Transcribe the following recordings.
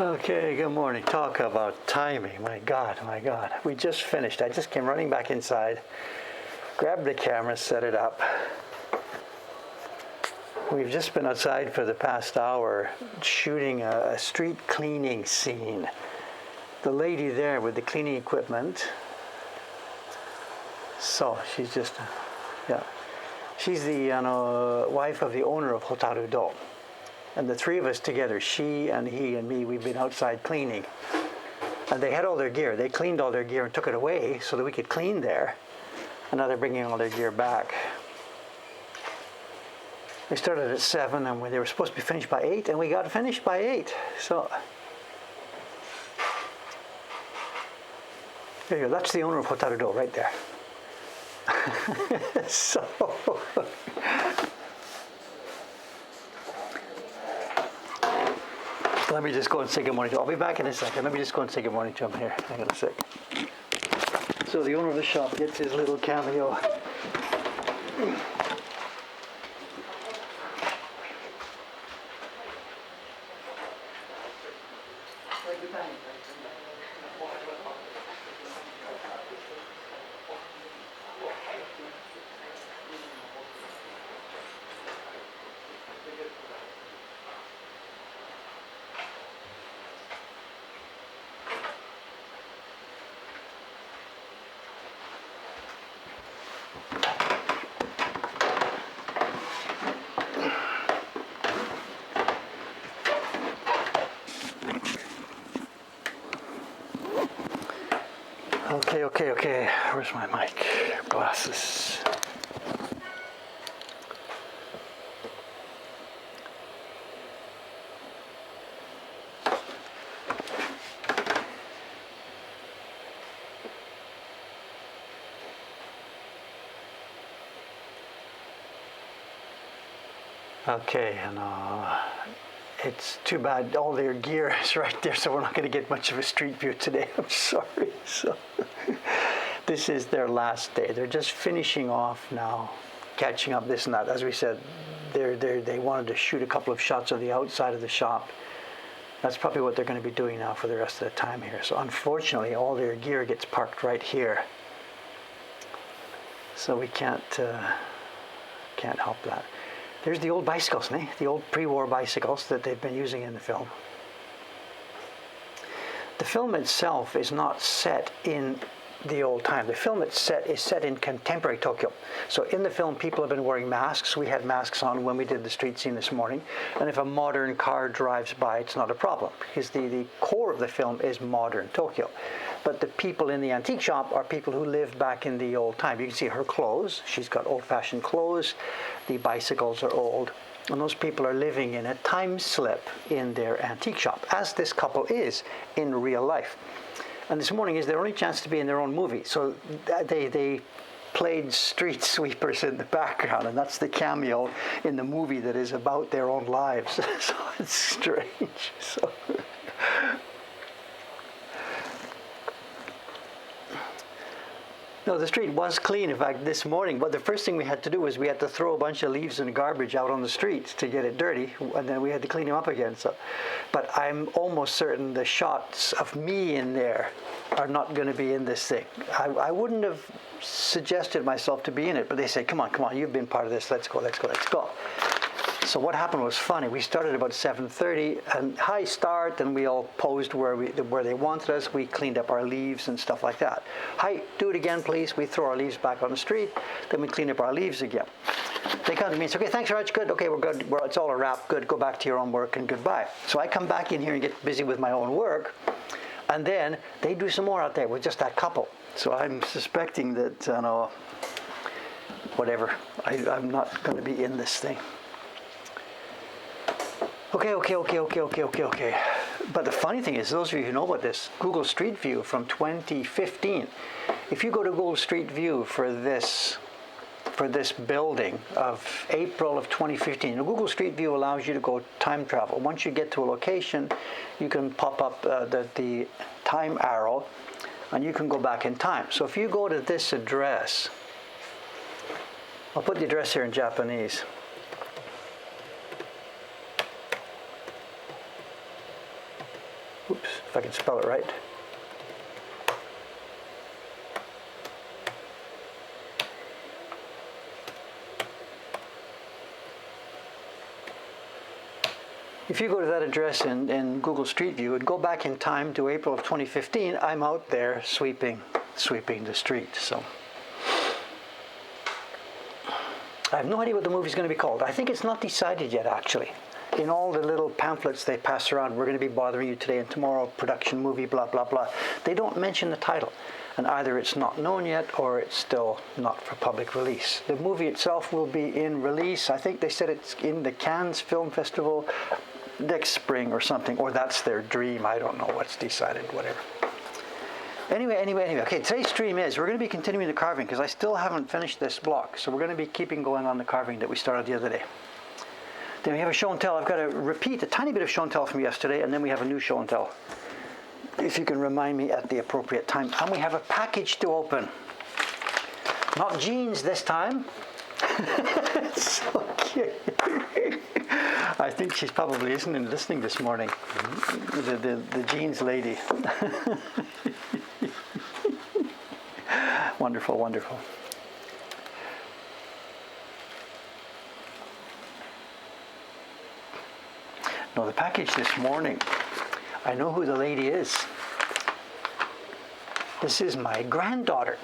Okay, good morning. Talk about timing. My God, my God. We just finished. I just came running back inside, grabbed the camera, set it up. We've just been outside for the past hour shooting a street cleaning scene. The lady there with the cleaning equipment. So she's just, yeah. She's the wife of the owner of Hotaru-do. And the three of us together, she and he and me, we've been outside cleaning. And they had all their gear. They cleaned all their gear and took it away so that we could clean there. And now they're bringing all their gear back. They started at 7 and they were supposed to be finished by 8, and we got finished by 8. So there you go. That's the owner of Hotaru-do right there. So let me just go and say good morning to him. I'll be back in a second. Let me just go and say good morning to him here. Hang on a sec. So the owner of the shop gets his little cameo. Okay. Where's my mic? Glasses. Okay, and it's too bad all their gear is right there, so we're not going to get much of a street view today. I'm sorry. So this is their last day. They're just finishing off now, catching up this and that. As we said, they wanted to shoot a couple of shots of the outside of the shop. That's probably what they're going to be doing now for the rest of the time here. So unfortunately, all their gear gets parked right here. So we can't help that. There's the old bicycles, the old pre-war bicycles that they've been using in the film. The film itself is not set in the old time. The film is set in contemporary Tokyo. So in the film, people have been wearing masks. We had masks on when we did the street scene this morning. And if a modern car drives by, it's not a problem, because the core of the film is modern Tokyo. But the people in the antique shop are people who lived back in the old time. You can see her clothes. She's got old-fashioned clothes. The bicycles are old. And those people are living in a time slip in their antique shop, as this couple is in real life. And this morning is their only chance to be in their own movie. So they played street sweepers in the background, and that's the cameo in the movie that is about their own lives. So it's strange. So no, the street was clean. In fact, this morning, but the first thing we had to do was we had to throw a bunch of leaves and garbage out on the street to get it dirty, and then we had to clean them up again. So, but I'm almost certain the shots of me in there are not going to be in this thing. I wouldn't have suggested myself to be in it, but they say, come on, you've been part of this. Let's go. So what happened was funny. We started about 7:30, and high start, and we all posed where they wanted us. We cleaned up our leaves and stuff like that. Hi, do it again, please. We throw our leaves back on the street, then we clean up our leaves again. They come to me and say, okay, thanks very much, good, okay, we're good, it's all a wrap, good, go back to your own work and goodbye. So I come back in here and get busy with my own work, and then they do some more out there with just that couple. So I'm suspecting that, whatever, I'm not going to be in this thing. Okay. But the funny thing is, those of you who know about this, Google Street View from 2015, if you go to Google Street View for this building of April of 2015, Google Street View allows you to go time travel. Once you get to a location, you can pop up the time arrow, and you can go back in time. So if you go to this address, I'll put the address here in Japanese. Oops, if I can spell it right. If you go to that address in Google Street View and go back in time to April of 2015, I'm out there sweeping the street. So I have no idea what the movie's going to be called. I think it's not decided yet, actually. In all the little pamphlets they pass around, we're going to be bothering you today and tomorrow, production movie, blah, blah, blah. They don't mention the title. And either it's not known yet or it's still not for public release. The movie itself will be in release. I think they said it's in the Cannes Film Festival next spring or something, or that's their dream. I don't know what's decided, whatever. Anyway. Okay, today's stream is, we're going to be continuing the carving because I still haven't finished this block. So we're going to be keeping going on the carving that we started the other day. Then we have a show and tell. I've got to repeat a tiny bit of show and tell from yesterday, and then we have a new show and tell. If you can remind me at the appropriate time. And we have a package to open. Not jeans this time. So cute. I think she's probably listening this morning. The jeans lady. Wonderful, wonderful. No, the package this morning, I know who the lady is. This is my granddaughter.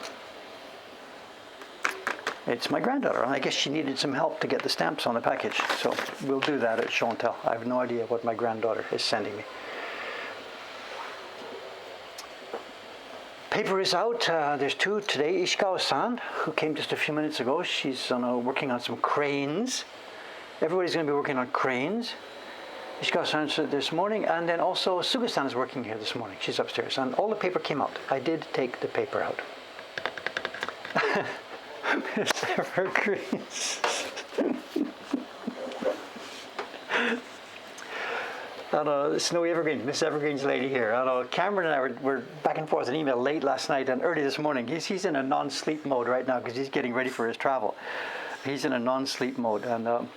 It's my granddaughter, and I guess she needed some help to get the stamps on the package. So we'll do that at show and tell. I have no idea what my granddaughter is sending me. Paper is out. There's two today. Ishikawa-san, who came just a few minutes ago, she's working on some cranes. Everybody's going to be working on cranes. Ishikawa-san this morning, and then also Suga-san is working here this morning. She's upstairs, and all the paper came out. I did take the paper out. Miss Evergreens. Snowy Evergreen, Miss Evergreen's lady here. Cameron and I were back and forth an email late last night and early this morning. He's in a non-sleep mode right now because he's getting ready for his travel. He's in a non-sleep mode, and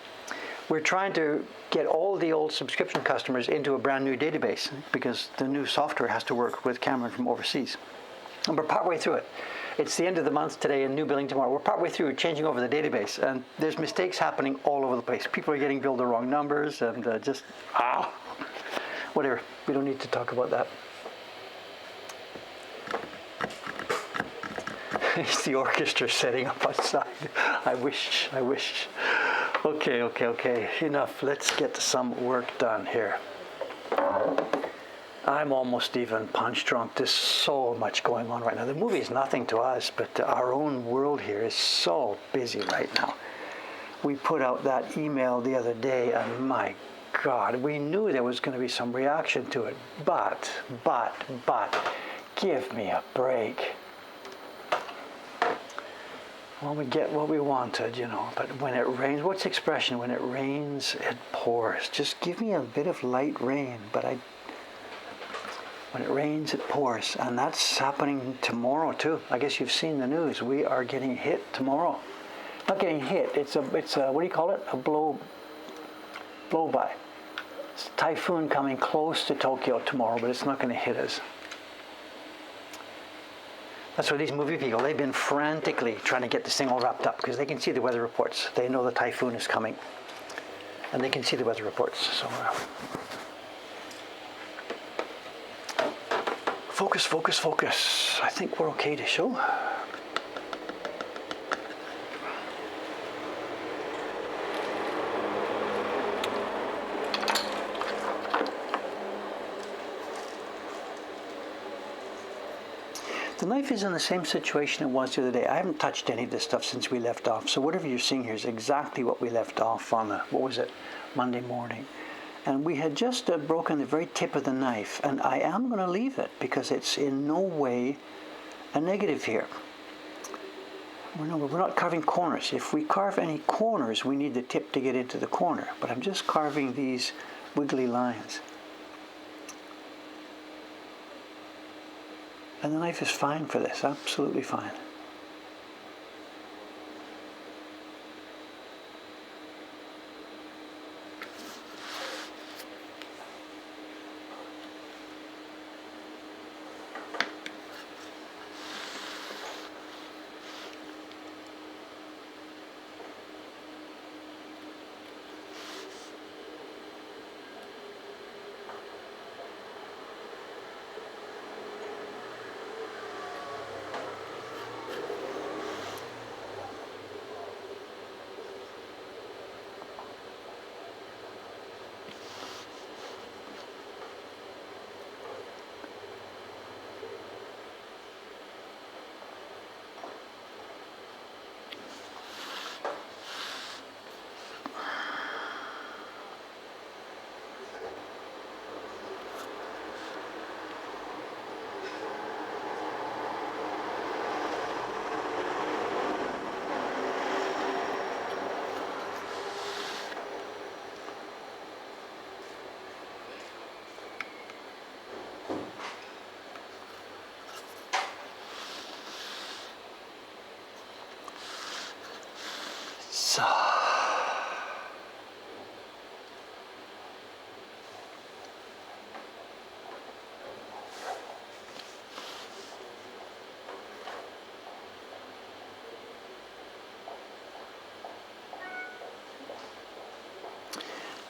we're trying to get all the old subscription customers into a brand new database because the new software has to work with Cameron from overseas. And we're partway through it. It's the end of the month today and new billing tomorrow. We're partway through changing over the database, and there's mistakes happening all over the place. People are getting billed the wrong numbers, and whatever. We don't need to talk about that. It's the orchestra setting up outside. I wish. Okay. Enough. Let's get some work done here. I'm almost even punch drunk. There's so much going on right now. The movie is nothing to us, but our own world here is so busy right now. We put out that email the other day, and my God, we knew there was going to be some reaction to it. But, give me a break. Well, we get what we wanted, but when it rains, what's the expression? When it rains, it pours. Just give me a bit of light rain, when it rains, it pours, and that's happening tomorrow too. I guess you've seen the news. We are getting hit tomorrow. Not getting hit. It's a what do you call it? A blow by. It's a typhoon coming close to Tokyo tomorrow, but it's not going to hit us. That's why these movie people, they've been frantically trying to get this thing all wrapped up because they can see the weather reports. They know the typhoon is coming, and they can see the weather reports. So. Focus. I think we're okay to show. The knife is in the same situation it was the other day. I haven't touched any of this stuff since we left off. So whatever you're seeing here is exactly what we left off on Monday morning. And we had just broken the very tip of the knife, and I am going to leave it because it's in no way a negative here. We're not carving corners. If we carve any corners, we need the tip to get into the corner. But I'm just carving these wiggly lines. And the knife is fine for this, absolutely fine.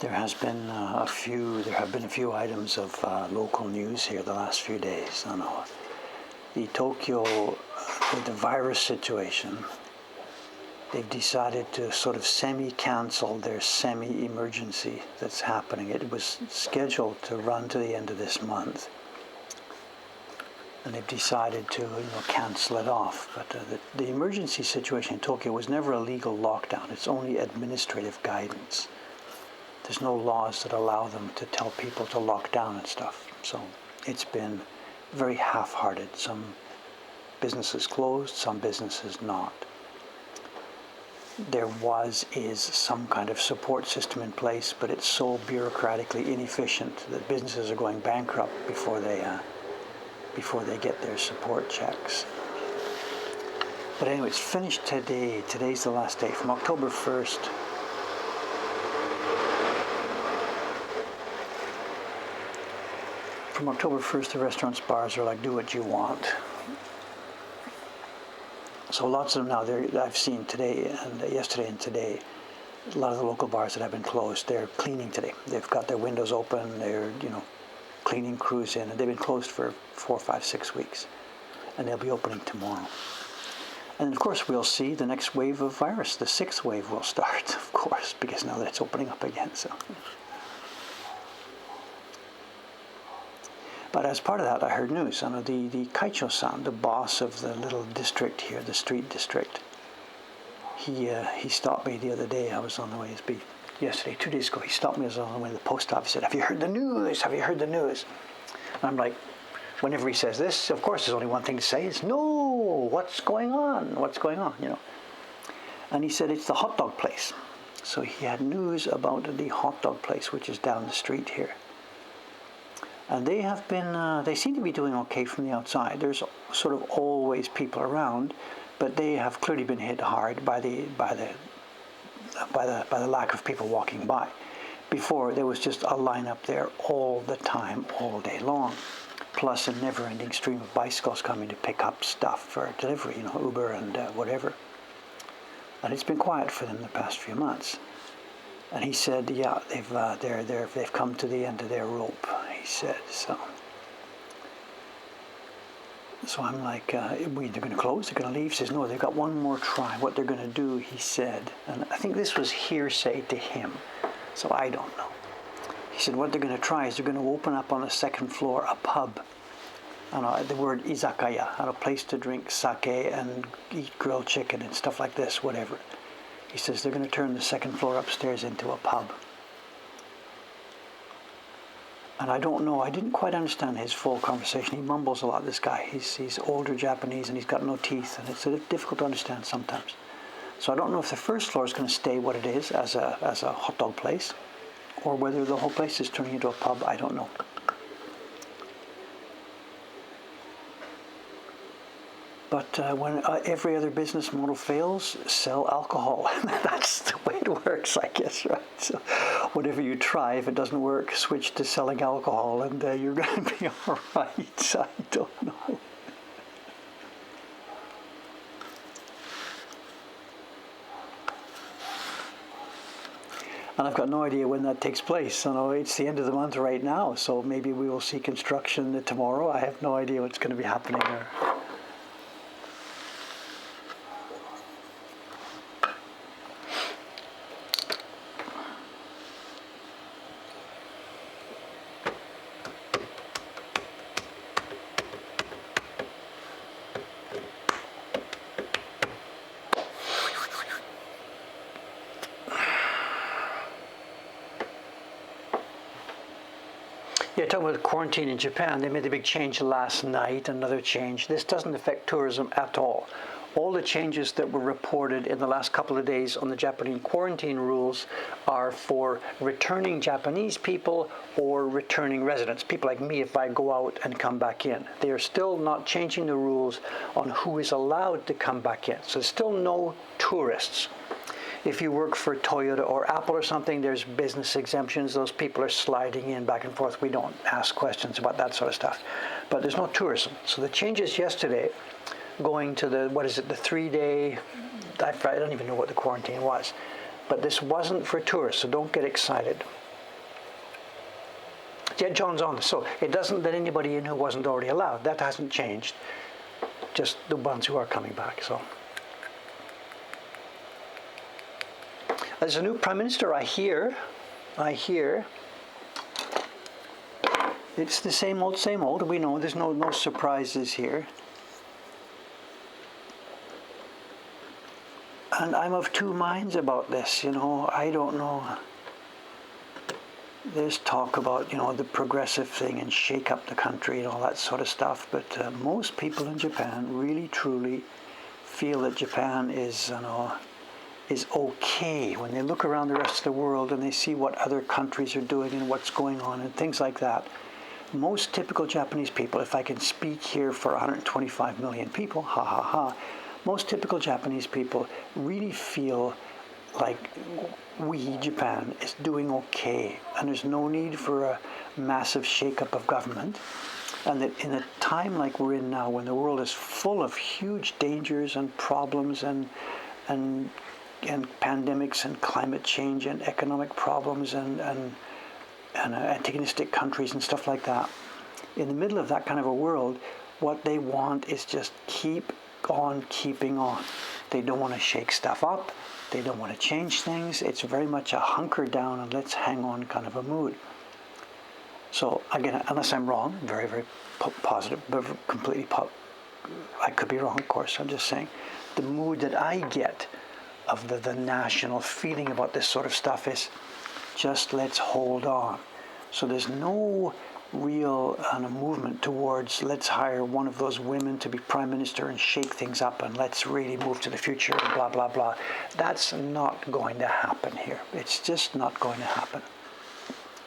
There have been a few items of local news here the last few days. I know the Tokyo, with the virus situation, they've decided to sort of semi-cancel their semi-emergency that's happening. It was scheduled to run to the end of this month, and they've decided to cancel it off. But the emergency situation in Tokyo was never a legal lockdown. It's only administrative guidance. There's no laws that allow them to tell people to lock down and stuff. So it's been very half-hearted. Some businesses closed, some businesses not. There is some kind of support system in place, but it's so bureaucratically inefficient that businesses are going bankrupt before they get their support checks. But anyway, it's finished today. Today's the last day. From October 1st, the restaurants, bars are like, do what you want. So lots of them now, I've seen today and yesterday and today, a lot of the local bars that have been closed, they're cleaning today. They've got their windows open, they're, cleaning crews in, and they've been closed for 4, 5, 6 weeks. And they'll be opening tomorrow. And of course, we'll see the next wave of virus. The 6th wave will start, of course, because now that it's opening up again. So. But as part of that, I heard news. The Kaicho-san, the boss of the little district here, the street district, he stopped me the other day. I was on the way, yesterday, 2 days ago, he stopped me as I was on the way to the post office. He said, have you heard the news? Have you heard the news? And I'm like, whenever he says this, of course, there's only one thing to say. It's, no, what's going on? What's going on, And he said, it's the hot dog place. So he had news about the hot dog place, which is down the street here. And they have been, they seem to be doing okay from the outside. There's sort of always people around, but they have clearly been hit hard by the lack of people walking by. Before, there was just a lineup there all the time, all day long, plus a never-ending stream of bicycles coming to pick up stuff for delivery, Uber and whatever. And it's been quiet for them the past few months. And he said, yeah, they've come to the end of their rope, he said. So I'm like, they're going to close, they're going to leave? He says, no, they've got one more try. What they're going to do, he said, and I think this was hearsay to him, so I don't know. He said, what they're going to try is they're going to open up on the 2nd floor a pub, the word izakaya, a place to drink sake and eat grilled chicken and stuff like this, whatever. He says they're going to turn the 2nd floor upstairs into a pub. And I don't know, I didn't quite understand his full conversation. He mumbles a lot, this guy. He's older Japanese and he's got no teeth, and it's difficult to understand sometimes. So I don't know if the 1st floor is going to stay what it is as a hot dog place, or whether the whole place is turning into a pub. I don't know. But when every other business model fails, sell alcohol. That's the way it works, I guess, right? So whatever you try, if it doesn't work, switch to selling alcohol, and you're going to be all right. I don't know. And I've got no idea when that takes place. It's the end of the month right now, so maybe we will see construction tomorrow. I have no idea what's going to be happening there. Yeah, talking about quarantine in Japan, they made a big change last night, another change. This doesn't affect tourism at all. All the changes that were reported in the last couple of days on the Japanese quarantine rules are for returning Japanese people or returning residents, people like me if I go out and come back in. They are still not changing the rules on who is allowed to come back in. So there's still no tourists. If you work for Toyota or Apple or something, there's business exemptions. Those people are sliding in back and forth. We don't ask questions about that sort of stuff. But there's no tourism. So the changes yesterday, going to the 3-day, I don't even know what the quarantine was. But this wasn't for tourists, so don't get excited. Yeah, John's on. So it doesn't let anybody in who wasn't already allowed. That hasn't changed. Just the ones who are coming back. So there's a new prime minister. I hear. It's the same old, same old. We know there's no surprises here. And I'm of two minds about this. I don't know. There's talk about, the progressive thing and shake up the country and all that sort of stuff. But most people in Japan really, truly feel that Japan is okay when they look around the rest of the world and they see what other countries are doing and what's going on and things like that. Most typical Japanese people, if I can speak here for 125 million people, most typical Japanese people really feel like we, Japan, is doing okay, and there's no need for a massive shake-up of government, and that in a time like we're in now, when the world is full of huge dangers and problems and pandemics and climate change and economic problems and antagonistic countries and stuff like that, in the middle of that kind of a world, what they want is just keep on keeping on. They don't want to shake stuff up. They don't want to change things. It's very much a hunker down and let's hang on kind of a mood. So again, unless I'm wrong, very, very positive, but completely I could be wrong, of course. I'm just saying the mood that I get of the national feeling about this sort of stuff is just let's hold on. So there's no real movement towards let's hire one of those women to be prime minister and shake things up and let's really move to the future and blah, blah, blah. That's not going to happen here. It's just not going to happen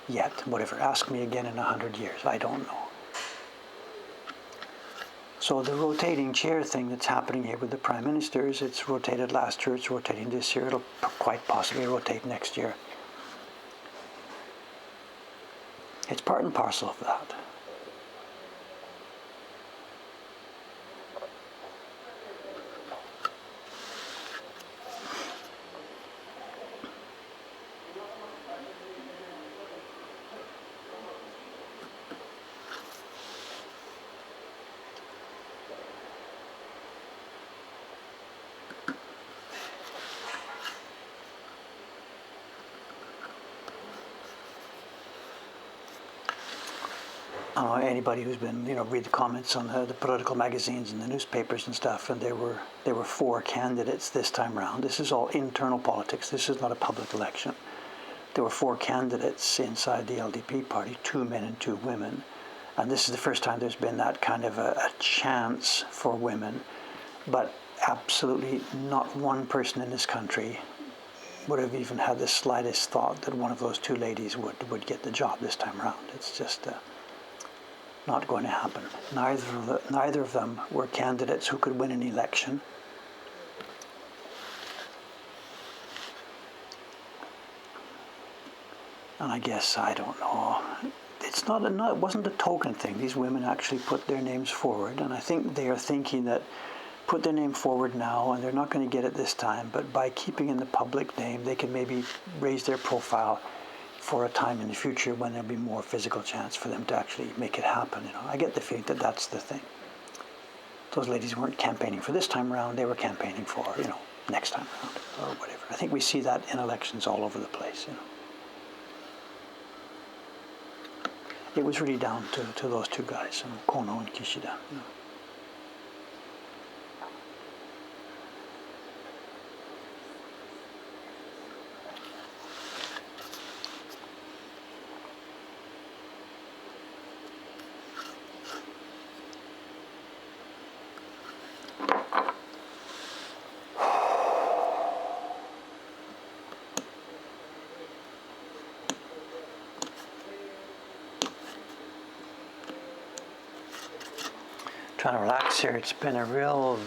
yet. Whatever. Ask me again in 100 years. I don't know. So the rotating chair thing that's happening here with the prime ministers, it's rotated last year, it's rotating this year, it'll quite possibly rotate next year. It's part and parcel of that. Anybody who's been, read the comments on the political magazines and the newspapers and stuff, and there were 4 candidates this time round. This is all internal politics. This is not a public election. There were 4 candidates inside the LDP party, 2 men and 2 women, and this is the first time there's been that kind of a chance for women. But absolutely not one person in this country would have even had the slightest thought that one of those 2 ladies would get the job this time around. It's just not going to happen. Neither of them were candidates who could win an election. And I guess, I don't know. It wasn't a token thing. These women actually put their names forward, and I think they are thinking that put their name forward now, and they're not going to get it this time, but by keeping in the public name, they can maybe raise their profile for a time in the future when there'll be more physical chance for them to actually make it happen. I get the feeling that that's the thing. Those ladies weren't campaigning for this time around, they were campaigning for, next time around or whatever. I think we see that in elections all over the place, It was really down to those 2 guys, Kono and Kishida. Trying to relax here. It's been a real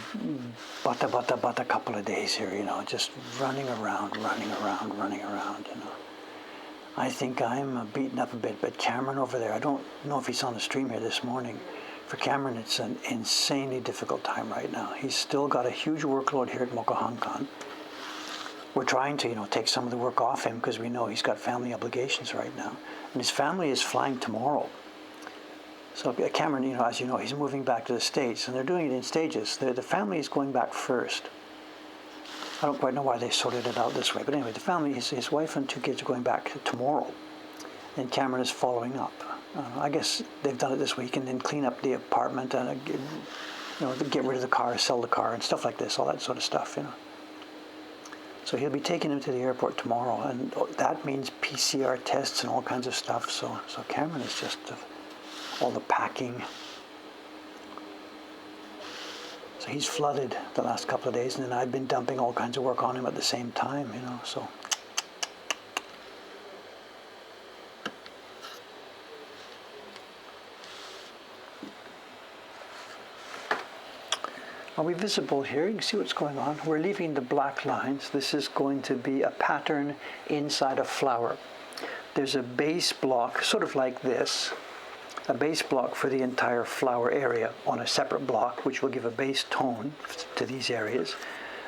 bata couple of days here, just running around. I think I'm beaten up a bit, but Cameron over there, I don't know if he's on the stream here this morning. For Cameron, it's an insanely difficult time right now. He's still got a huge workload here at Mokuhankan. We're trying to, take some of the work off him because we know he's got family obligations right now. and his family is flying tomorrow. So Cameron, as you know, he's moving back to the States, and they're doing it in stages. The family is going back first. I don't quite know why they sorted it out this way, but anyway, the family, his wife and 2 kids are going back tomorrow, and Cameron is following up. I guess they've done it this week, and then clean up the apartment and get rid of the car, sell the car, and stuff like this, all that sort of stuff. So he'll be taking him to the airport tomorrow, and that means PCR tests and all kinds of stuff. So Cameron is just all the packing. So he's flooded the last couple of days, and then I've been dumping all kinds of work on him at the same time, so. Are we visible here? You can see what's going on. We're leaving the black lines. This is going to be a pattern inside a flower. There's a base block, sort of like this, a base block for the entire flower area on a separate block, which will give a base tone to these areas.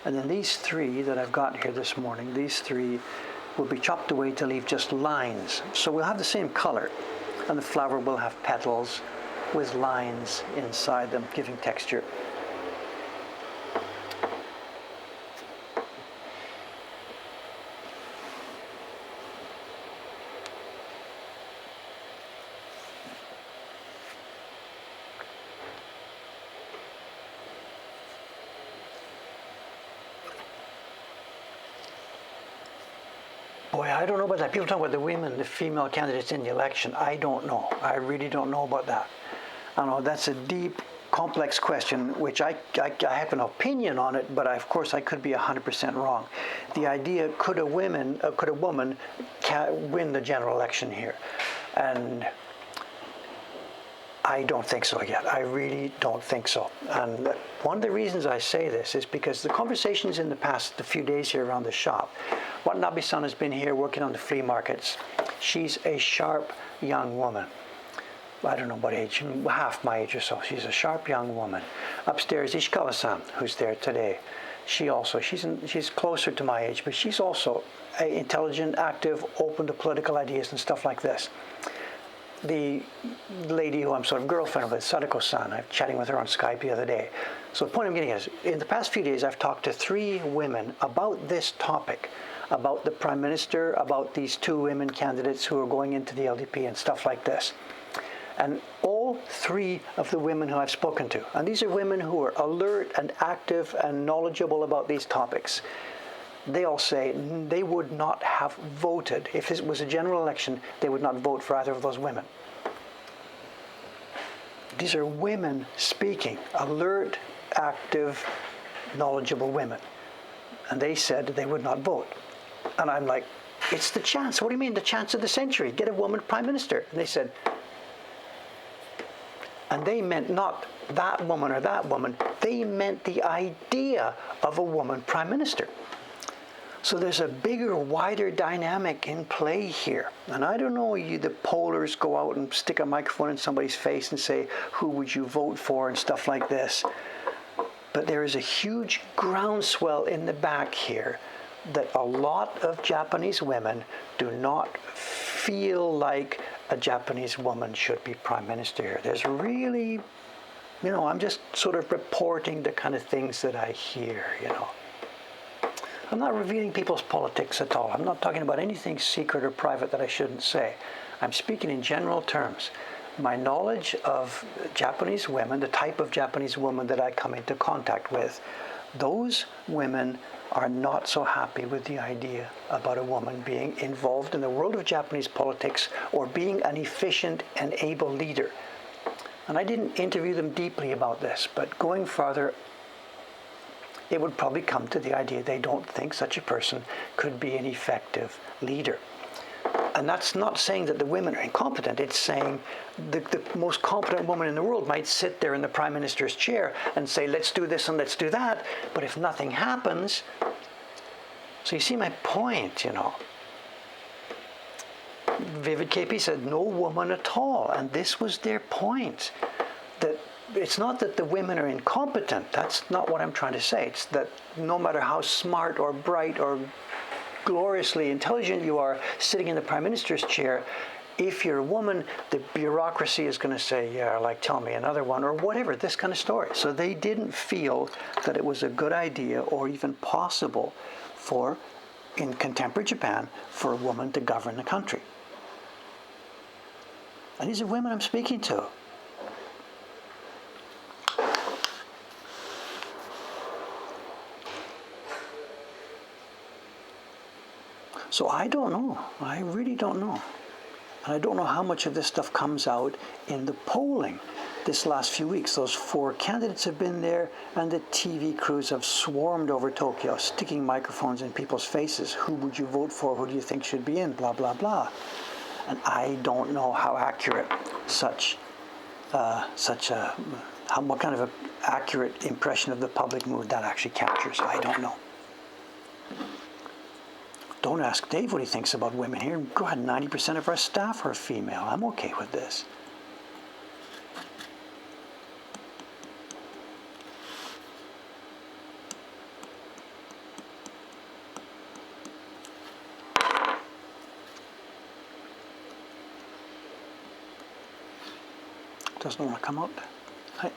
And then these 3 that I've got here this morning, these 3 will be chopped away to leave just lines. So we'll have the same color, and the flower will have petals with lines inside them, giving texture. Boy, I don't know about that. People talk about the women, the female candidates in the election. I don't know. I really don't know about that. I don't know. That's a deep, complex question, which I have an opinion on it, but of course I could be 100% wrong. The idea, could a woman win the general election here? And I don't think so yet. I really don't think so. And one of the reasons I say this is because the conversations in the past few days here around the shop, Watanabe-san has been here working on the flea markets. She's a sharp young woman. I don't know what age, half my age or so. She's a sharp young woman. Upstairs, Ishikawa-san, who's there today. She's closer to my age, but she's also intelligent, active, open to political ideas and stuff like this. The lady who I'm sort of girlfriend with, Sadako-san, I'm chatting with her on Skype the other day. So the point I'm getting is, in the past few days, I've talked to 3 women about this topic, about the Prime Minister, about these 2 women candidates who are going into the LDP and stuff like this. And all 3 of the women who I've spoken to, and these are women who are alert and active and knowledgeable about these topics, they all say they would not have voted. If this was a general election, they would not vote for either of those women. These are women speaking, alert, active, knowledgeable women. And they said they would not vote. And I'm like, it's the chance. What do you mean, the chance of the century? Get a woman Prime Minister. And they said, and they meant not that woman or that woman. They meant the idea of a woman Prime Minister. So there's a bigger, wider dynamic in play here. And I don't know, the pollers go out and stick a microphone in somebody's face and say, who would you vote for and stuff like this. But there is a huge groundswell in the back here that a lot of Japanese women do not feel like a Japanese woman should be Prime Minister here. There's really, I'm just sort of reporting the kind of things that I hear, I'm not revealing people's politics at all. I'm not talking about anything secret or private that I shouldn't say. I'm speaking in general terms. My knowledge of Japanese women, the type of Japanese woman that I come into contact with, those women are not so happy with the idea about a woman being involved in the world of Japanese politics or being an efficient and able leader. And I didn't interview them deeply about this, but going further, it would probably come to the idea they don't think such a person could be an effective leader. And that's not saying that the women are incompetent. It's saying the most competent woman in the world might sit there in the Prime Minister's chair and say, let's do this and let's do that. But if nothing happens, so you see my point, Vivid KP said, no woman at all. And this was their point, that it's not that the women are incompetent. That's not what I'm trying to say. It's that no matter how smart or bright or gloriously intelligent you are sitting in the Prime Minister's chair, if you're a woman, the bureaucracy is going to say, yeah, like, tell me another one, or whatever, this kind of story. So they didn't feel that it was a good idea or even possible for, in contemporary Japan, for a woman to govern the country. And these are women I'm speaking to. So I don't know. I really don't know. And I don't know how much of this stuff comes out in the polling this last few weeks. Those 4 candidates have been there, and the TV crews have swarmed over Tokyo, sticking microphones in people's faces. Who would you vote for? Who do you think should be in? Blah, blah, blah. And I don't know how accurate what kind of an accurate impression of the public mood that actually captures. I don't know. Don't ask Dave what he thinks about women here. Go ahead, 90% of our staff are female. I'm okay with this. Doesn't want to come up. Hi.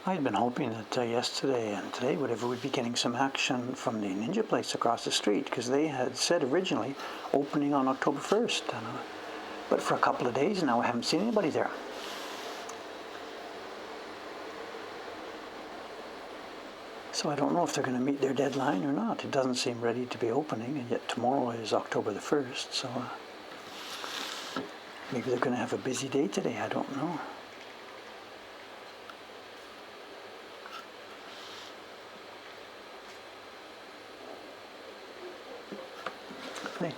I had been hoping that yesterday and today, whatever, we'd be getting some action from the Ninja place across the street, because they had said originally opening on October 1st. But for a couple of days now, I haven't seen anybody there. So I don't know if they're going to meet their deadline or not. It doesn't seem ready to be opening, and yet tomorrow is October the 1st, so maybe they're going to have a busy day today, I don't know.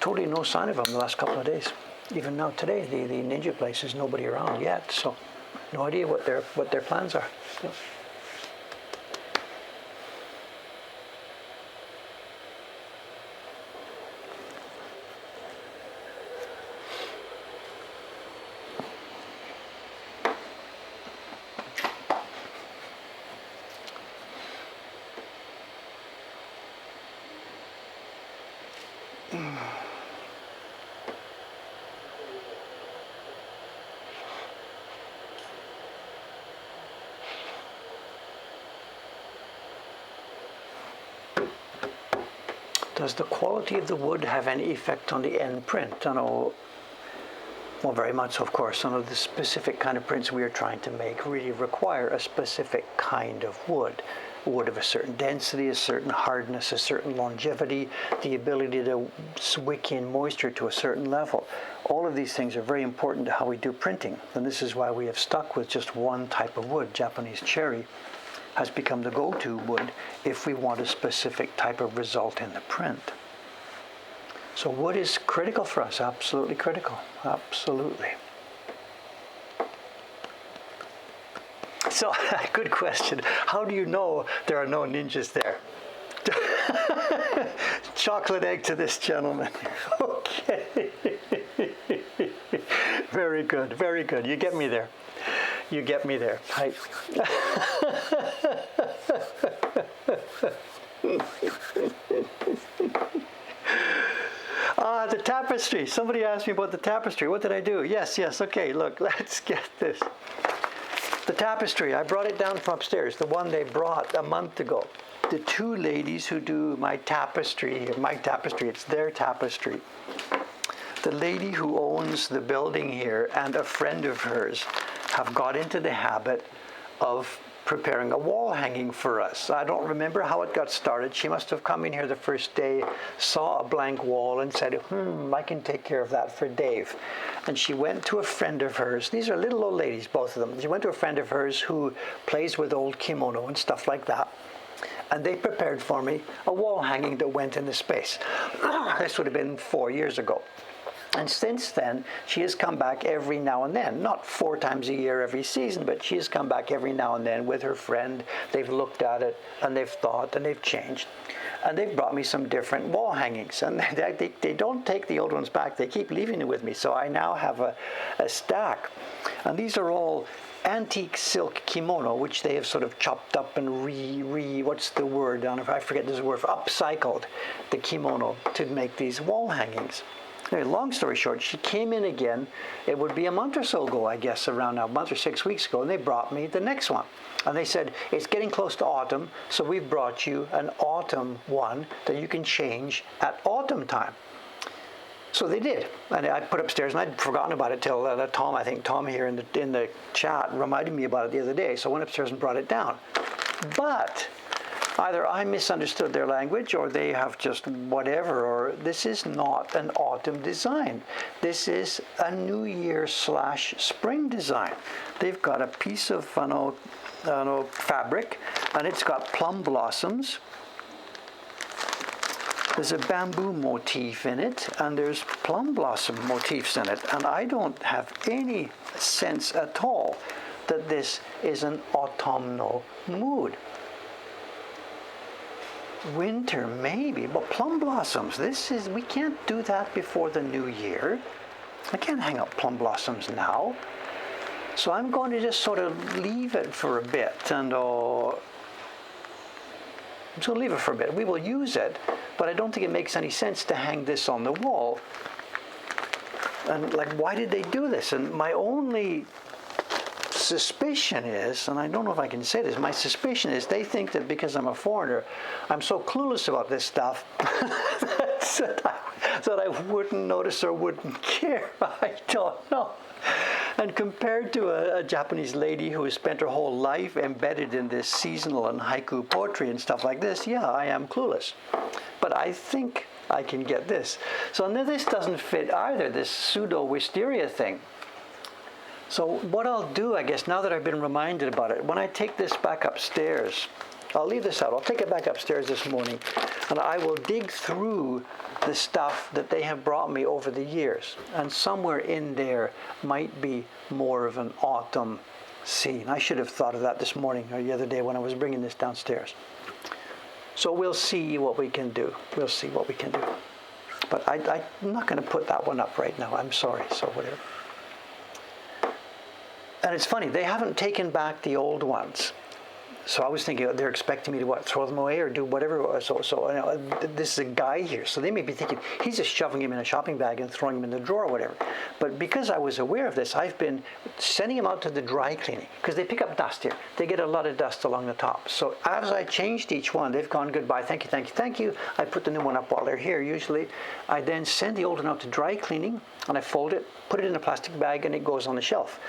Totally no sign of them the last couple of days. Even now today, the Ninja place is nobody around yet, so No idea what their plans are. So. Does the quality of the wood have any effect on the end print? I know, well, very much so, of course. Some of the specific kind of prints we are trying to make really require a specific kind of wood. Wood of a certain density, a certain hardness, a certain longevity, the ability to wick in moisture to a certain level. All of these things are very important to how we do printing. And this is why we have stuck with just one type of wood. Japanese cherry has become the go-to wood if we want a specific type of result in the print. So wood is critical for us, absolutely critical, absolutely. So, good question. How do you know there are no ninjas there? Chocolate egg to this gentleman. Okay. Very good, very good. You get me there. You get me there. The tapestry. Somebody asked me about the tapestry. What did I do? Yes, okay, look, let's get this. The tapestry, I brought it down from upstairs, the one they brought a month ago. The two ladies who do my tapestry, it's their tapestry. The lady who owns the building here and a friend of hers have got into the habit of preparing a wall hanging for us. I don't remember how it got started. She must have come in here the first day, saw a blank wall and said, I can take care of that for Dave. And she went to a friend of hers. These are little old ladies, both of them. She went to a friend of hers who plays with old kimono and stuff like that. And they prepared for me a wall hanging that went in the space. This would have been 4 years ago. And since then, she has come back every now and then, not 4 times a year every season, but she has come back every now and then with her friend. They've looked at it, and they've thought, and they've changed. And they've brought me some different wall hangings. And they don't take the old ones back. They keep leaving it with me. So I now have a stack. And these are all antique silk kimono, which they have sort of chopped up and what's the word? I forget this word, upcycled the kimono to make these wall hangings. Anyway, long story short, she came in again, it would be a month or so ago, I guess, around a month or 6 weeks ago, and they brought me the next one. And they said, it's getting close to autumn, so we've brought you an autumn one that you can change at autumn time. So they did, and I put upstairs, and I'd forgotten about it till Tom here in the chat reminded me about it the other day, so I went upstairs and brought it down. But either I misunderstood their language, or they have just whatever, or this is not an autumn design. This is a New Year / spring design. They've got a piece of fabric, and it's got plum blossoms. There's a bamboo motif in it, and there's plum blossom motifs in it. And I don't have any sense at all that this is an autumnal mood. Winter, maybe, but plum blossoms, we can't do that before the new year. I can't hang up plum blossoms now. So I'm going to just sort of leave it for a bit, and so leave it for a bit. We will use it, but I don't think it makes any sense to hang this on the wall. And why did they do this? And my only suspicion is, and I don't know if I can say this, my suspicion is they think that because I'm a foreigner, I'm so clueless about this stuff that I wouldn't notice or wouldn't care. I don't know. And compared to a Japanese lady who has spent her whole life embedded in this seasonal and haiku poetry and stuff like this, yeah, I am clueless. But I think I can get this. So now this doesn't fit either, this pseudo-wisteria thing. So what I'll do, I guess, now that I've been reminded about it, when I take this back upstairs, I'll leave this out. I'll take it back upstairs this morning, and I will dig through the stuff that they have brought me over the years. And somewhere in there might be more of an autumn seen. I should have thought of that this morning or the other day when I was bringing this downstairs. So we'll see what we can do. We'll see what we can do. But I'm not going to put that one up right now. I'm sorry. So whatever. And it's funny, they haven't taken back the old ones. So I was thinking they're expecting me to throw them away or do whatever. So you know, this is a guy here. So they may be thinking he's just shoving him in a shopping bag and throwing him in the drawer or whatever. But because I was aware of this, I've been sending them out to the dry cleaning because they pick up dust here. They get a lot of dust along the top. So as I changed each one, they've gone goodbye, thank you, thank you, thank you. I put the new one up while they're here usually. I then send the old one out to dry cleaning and I fold it, put it in a plastic bag, and it goes on the shelf.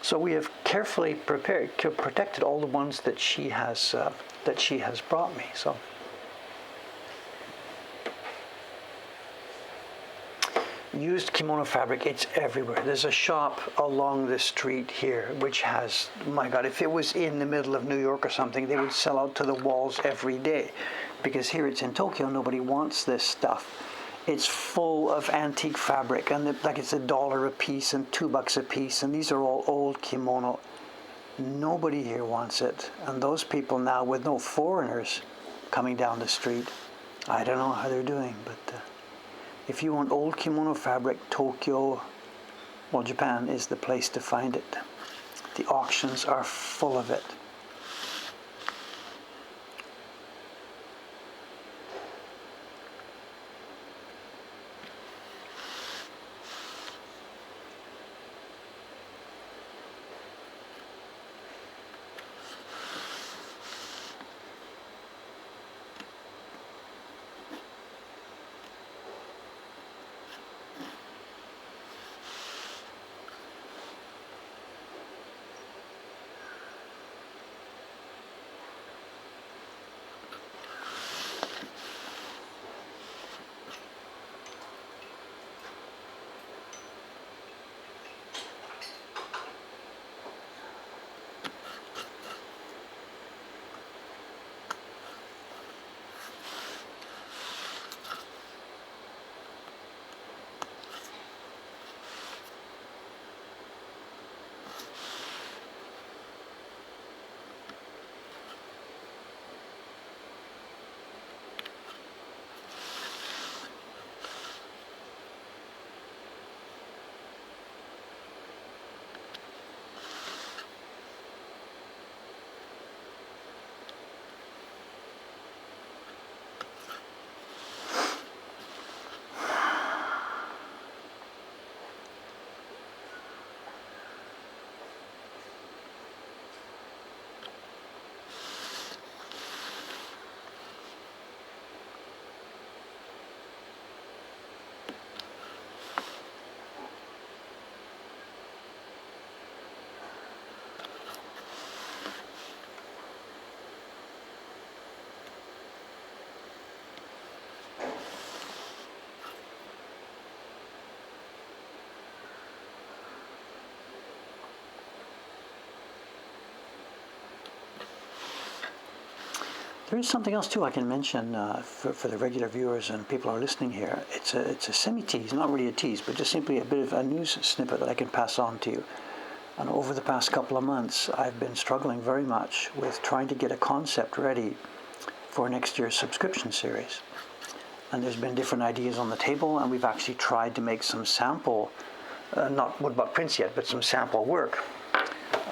So we have carefully protected all the ones that she has brought me. So used kimono fabric, it's everywhere. There's a shop along the street here which has, my God, if it was in the middle of New York or something, they would sell out to the walls every day. Because here it's in Tokyo, nobody wants this stuff. It's full of antique fabric, and like it's $1 a piece and $2 a piece, and these are all old kimono. Nobody here wants it, and those people now, with no foreigners coming down the street, I don't know how they're doing, but if you want old kimono fabric, Tokyo, well, Japan is the place to find it. The auctions are full of it. There is something else too I can mention for the regular viewers and people who are listening here. It's a semi-tease, not really a tease, but just simply a bit of a news snippet that I can pass on to you. And over the past couple of months, I've been struggling very much with trying to get a concept ready for next year's subscription series. And there's been different ideas on the table, and we've actually tried to make some sample, not woodblock prints yet, but some sample work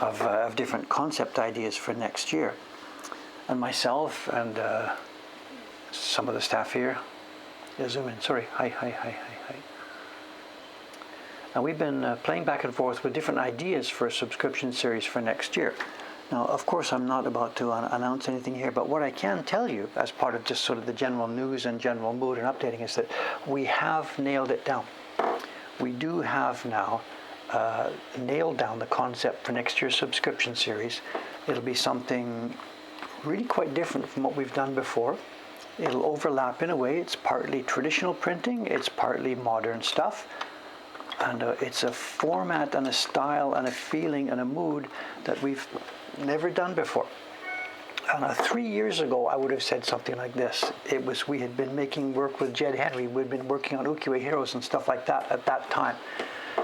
of different concept ideas for next year. And myself and some of the staff here, yeah, zoom in, sorry, hi. And we've been playing back and forth with different ideas for a subscription series for next year. Now, of course, I'm not about to announce anything here, but what I can tell you as part of just sort of the general news and general mood and updating is that we have nailed it down. We do have now nailed down the concept for next year's subscription series. It'll be something really quite different from what we've done before. It'll overlap in a way. It's partly traditional printing, it's partly modern stuff, and it's a format and a style and a feeling and a mood that we've never done before. And 3 years ago, I would have said something like this. We had been making work with Jed Henry. We'd been working on ukiyo-e heroes and stuff like that at that time.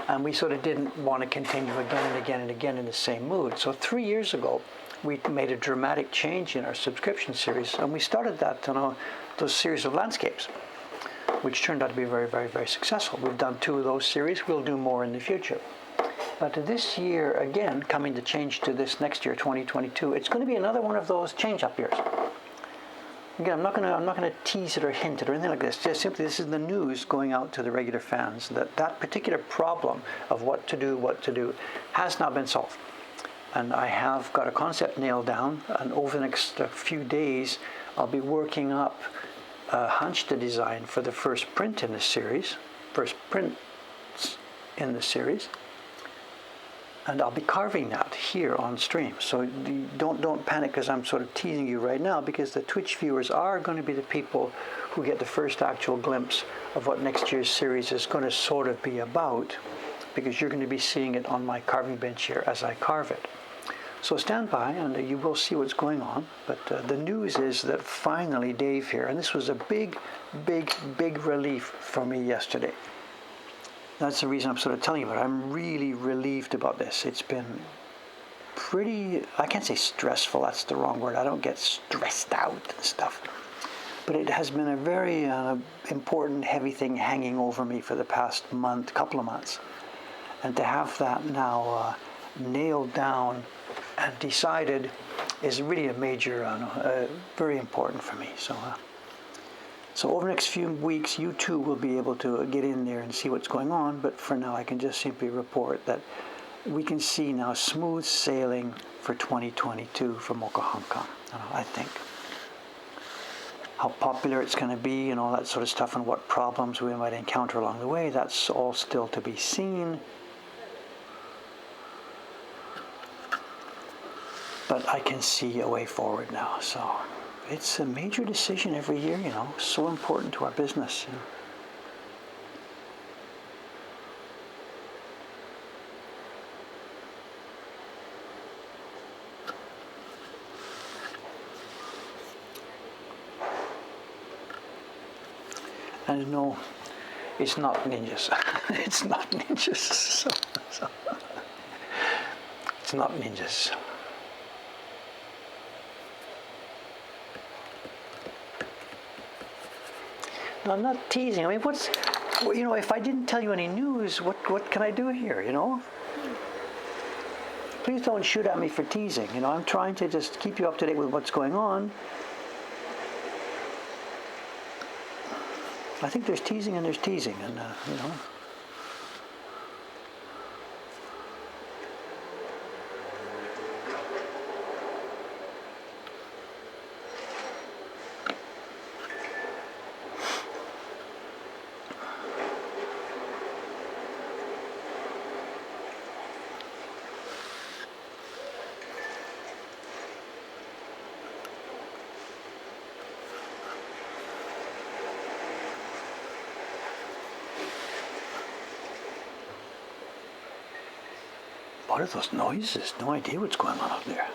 And we sort of didn't want to continue again and again and again in the same mood. So 3 years ago, we made a dramatic change in our subscription series, and we started that on those series of landscapes, which turned out to be very, very, very successful. We've done 2 of those series. We'll do more in the future. But this year, again, coming to change to this next year, 2022, it's going to be another one of those change-up years. Again, I'm not going to tease it or hint it or anything like this. Just simply, this is the news going out to the regular fans that particular problem of what to do has not been solved. And I have got a concept nailed down, and over the next few days, I'll be working up a hunch to design for the first prints in the series. And I'll be carving that here on stream. So don't panic because I'm sort of teasing you right now, because the Twitch viewers are going to be the people who get the first actual glimpse of what next year's series is going to sort of be about, because you're going to be seeing it on my carving bench here as I carve it. So stand by and you will see what's going on. But the news is that finally Dave here, and this was a big, big, big relief for me yesterday. That's the reason I'm sort of telling you about it. I'm really relieved about this. It's been pretty, I can't say stressful, that's the wrong word. I don't get stressed out and stuff. But it has been a very important, heavy thing hanging over me for the past couple of months. And to have that now nailed down and decided is really a major, very important for me. So over the next few weeks, you too will be able to get in there and see what's going on. But for now, I can just simply report that we can see now smooth sailing for 2022 for Mokuhankan, I think. How popular it's going to be and all that sort of stuff, and what problems we might encounter along the way, that's all still to be seen. But I can see a way forward now, so it's a major decision every year, so important to our business. And no, it's not ninjas. It's not ninjas. It's not ninjas. No, I'm not teasing. I mean, if I didn't tell you any news, what can I do here, Please don't shoot at me for teasing. I'm trying to just keep you up to date with what's going on. I think there's teasing and there's teasing, and, What are those noises? No idea what's going on out there.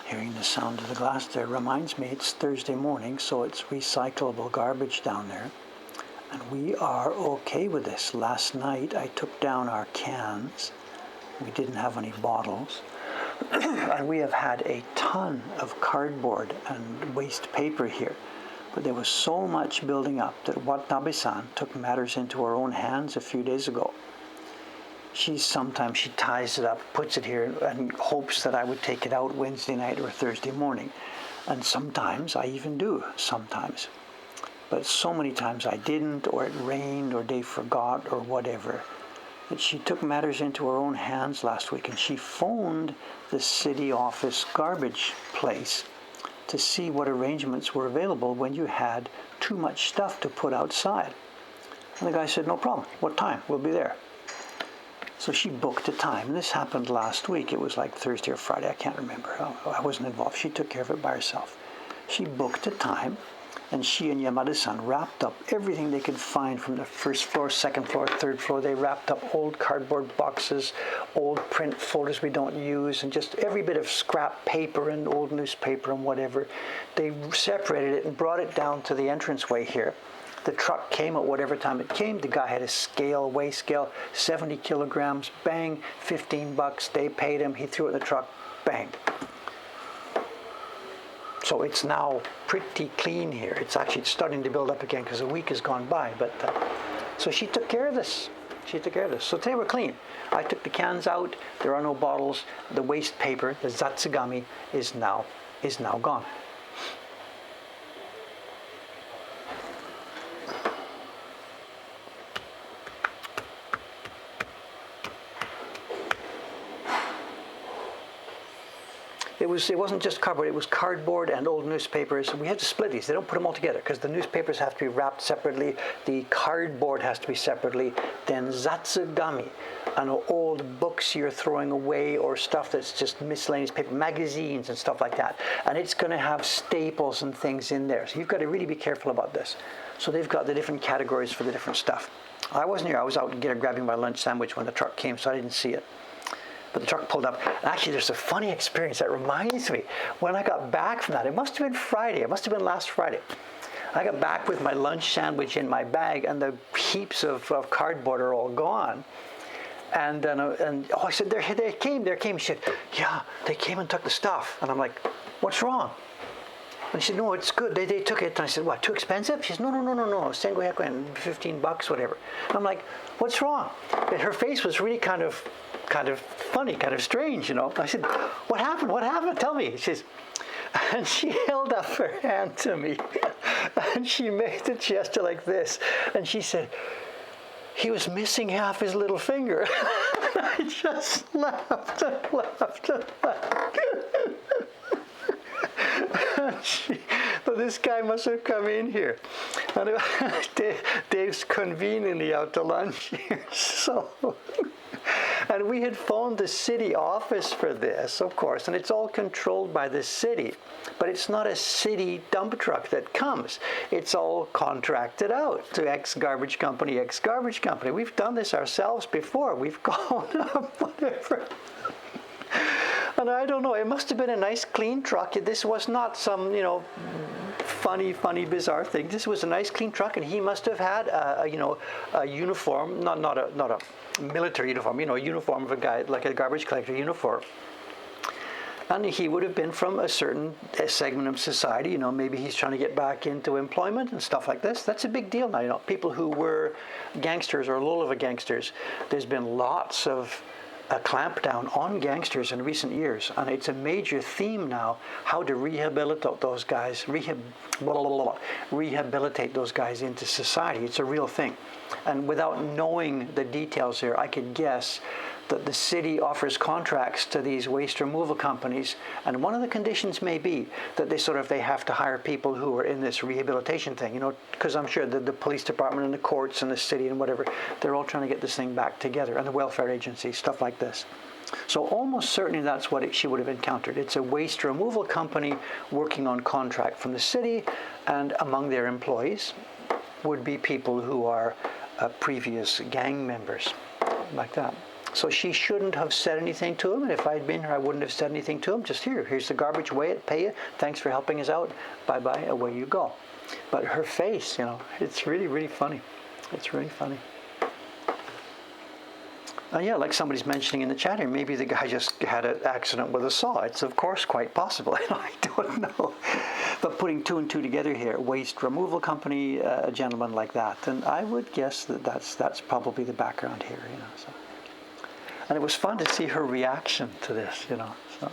Hearing the sound of the glass there reminds me it's Thursday morning, so it's recyclable garbage down there. And we are okay with this. Last night I took down our cans. We didn't have any bottles. And we have had a ton of cardboard and waste paper here. But there was so much building up that Watanabe-san took matters into her own hands a few days ago. Sometimes she ties it up, puts it here, and hopes that I would take it out Wednesday night or Thursday morning. And sometimes I even do, sometimes. But so many times I didn't, or it rained, or they forgot, or whatever, that she took matters into her own hands last week, and she phoned the city office garbage place to see what arrangements were available when you had too much stuff to put outside. And the guy said, no problem. What time? We'll be there. So she booked a time. This happened last week. It was like Thursday or Friday. I can't remember. I wasn't involved. She took care of it by herself. She booked a time, and she and Yamada-san wrapped up everything they could find from the first floor, second floor, third floor. They wrapped up old cardboard boxes, old print folders we don't use, and just every bit of scrap paper and old newspaper and whatever. They separated it and brought it down to the entranceway here. The truck came at whatever time it came. The guy had a scale, weigh scale, 70 kilograms, bang, $15. They paid him. He threw it in the truck, bang. So it's now pretty clean here. It's actually starting to build up again because a week has gone by. But so she took care of this. So today we're clean. I took the cans out. There are no bottles. The waste paper, the zatsugami, is now gone. It wasn't just cardboard, it was cardboard and old newspapers. We had to split these. They don't put them all together because the newspapers have to be wrapped separately, the cardboard has to be separately, then zatsugami, and old books you're throwing away or stuff that's just miscellaneous paper, magazines and stuff like that. And it's going to have staples and things in there. So you've got to really be careful about this. So they've got the different categories for the different stuff. I wasn't here. I was out grabbing my lunch sandwich when the truck came, so I didn't see it. But the truck pulled up. Actually, there's a funny experience that reminds me. When I got back from that, it must have been Friday. It must have been last Friday. I got back with my lunch sandwich in my bag, and the heaps of cardboard are all gone. And I said, they came. She said, yeah, they came and took the stuff. And I'm like, what's wrong? And she said, no, it's good. They took it. And I said, what, too expensive? She said, no, $15, whatever. And I'm like, what's wrong? And her face was really kind of funny, kind of strange, you know. I said, what happened? Tell me. She says, and she held up her hand to me, and she made the gesture like this, and she said, he was missing half his little finger. And I just laughed and laughed and laughed. So this guy must have come in here. And Dave's conveniently out to lunch here. So, and we had phoned the city office for this, of course, and it's all controlled by the city. But it's not a city dump truck that comes. It's all contracted out to X garbage company. We've done this ourselves before. We've gone up, whatever. And I don't know, it must have been a nice clean truck. This was not some, funny, bizarre thing. This was a nice clean truck, and he must have had a uniform, not a military uniform, a uniform of a guy, like a garbage collector uniform. And he would have been from a certain segment of society, maybe he's trying to get back into employment and stuff like this. That's a big deal now, people who were gangsters or low-level gangsters. There's been lots of a clampdown on gangsters in recent years, and it's a major theme now how to rehabilitate those guys, rehabilitate those guys into society. It's a real thing. And without knowing the details here, I could guess that the city offers contracts to these waste removal companies, and one of the conditions may be that they have to hire people who are in this rehabilitation thing, because I'm sure that the police department and the courts and the city and whatever, they're all trying to get this thing back together, and the welfare agency, stuff like this. So almost certainly that's what she would have encountered. It's a waste removal company working on contract from the city, and among their employees would be people who are previous gang members, like that. So she shouldn't have said anything to him, and if I'd been here, I wouldn't have said anything to him. Just here's the garbage, weigh it, pay it, thanks for helping us out, bye-bye, away you go. But her face, it's really, really funny. It's really funny. Yeah, like somebody's mentioning in the chat here, maybe the guy just had an accident with a saw. It's of course quite possible. I don't know. But putting two and two together here, waste removal company, a gentleman like that, and I would guess that that's probably the background here. So. And it was fun to see her reaction to this. So.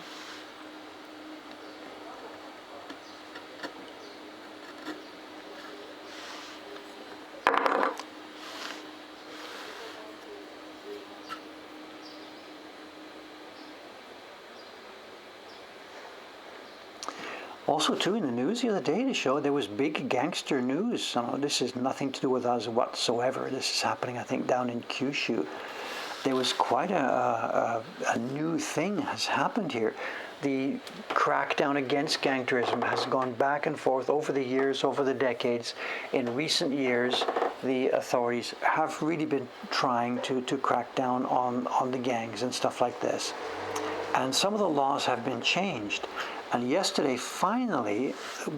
Also, too, in the news the other day, to show there was big gangster news. This has nothing to do with us whatsoever. This is happening, I think, down in Kyushu. There was quite a new thing has happened here. The crackdown against gangsterism has gone back and forth over the years, over the decades. In recent years, the authorities have really been trying to crack down on the gangs and stuff like this. And some of the laws have been changed. And yesterday, finally,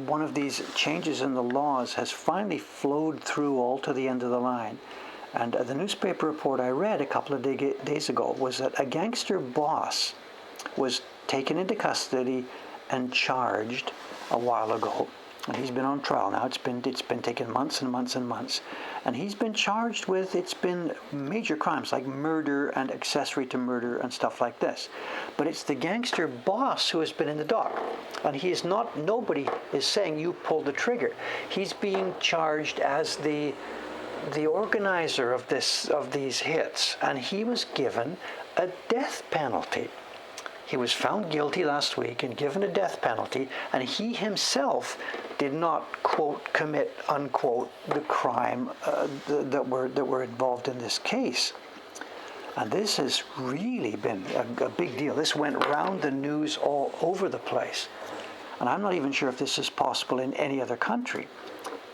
one of these changes in the laws has finally flowed through all to the end of the line. And the newspaper report I read a couple of days ago was that a gangster boss was taken into custody and charged a while ago. And he's been on trial now. It's been taking months and months and months. And he's been charged with, it's been major crimes like murder and accessory to murder and stuff like this. But it's the gangster boss who has been in the dock. And he is not, nobody is saying you pulled the trigger. He's being charged as the organizer of these hits. And he was given a death penalty. He was found guilty last week and given a death penalty, and he himself did not, quote, commit, unquote, the crime that were involved in this case. And this has really been a big deal. This went round the news all over the place. And I'm not even sure if this is possible in any other country.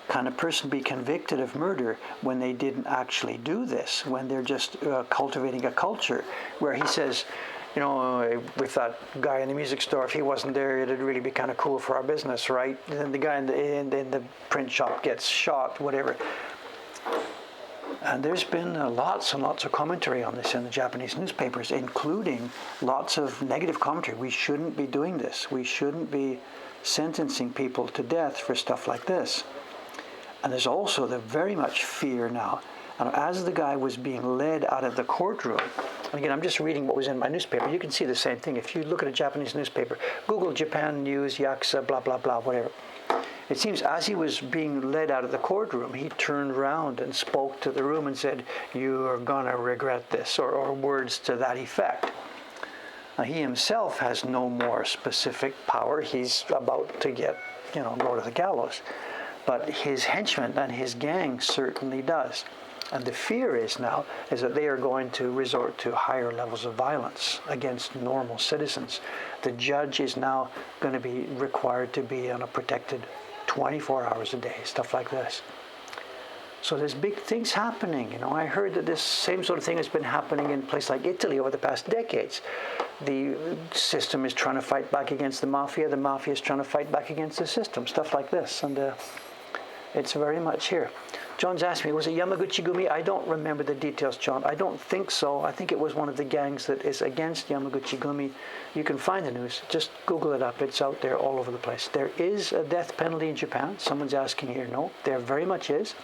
Can a person be convicted of murder when they didn't actually do this, when they're just cultivating a culture where he says, with that guy in the music store, if he wasn't there, it'd really be kind of cool for our business, right? And then the guy in the print shop gets shot, whatever. And there's been lots and lots of commentary on this in the Japanese newspapers, including lots of negative commentary. We shouldn't be doing this. We shouldn't be sentencing people to death for stuff like this. And there's also the very much fear now. And as the guy was being led out of the courtroom, and again, I'm just reading what was in my newspaper. You can see the same thing. If you look at a Japanese newspaper, Google Japan News, Yakuza, blah, blah, blah, whatever. It seems as he was being led out of the courtroom, he turned around and spoke to the room and said, "You are going to regret this," or words to that effect. Now, he himself has no more specific power. He's about to go to the gallows. But his henchmen and his gang certainly does. And the fear is that they are going to resort to higher levels of violence against normal citizens. The judge is now going to be required to be on a protected 24 hours a day, stuff like this. So there's big things happening. I heard that this same sort of thing has been happening in places like Italy over the past decades. The system is trying to fight back against the mafia is trying to fight back against the system, stuff like this. And it's very much here. John's asked me, was it Yamaguchi-gumi? I don't remember the details, John. I don't think so. I think it was one of the gangs that is against Yamaguchi-gumi. You can find the news. Just Google it up. It's out there all over the place. There is a death penalty in Japan. Someone's asking here. No, there very much is.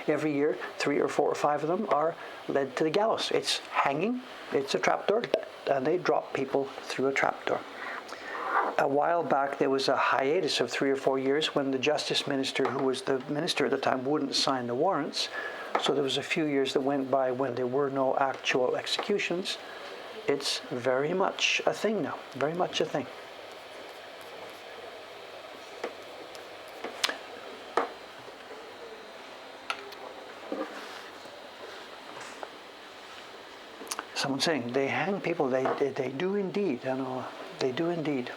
Every year, 3 or 4 or 5 of them are led to the gallows. It's hanging. It's a trapdoor. And they drop people through a trapdoor. A while back, there was a hiatus of 3 or 4 years when the justice minister, who was the minister at the time, wouldn't sign the warrants. So there was a few years that went by when there were no actual executions. It's very much a thing now, very much a thing. Someone's saying, they hang people, they do indeed. I know, they do indeed.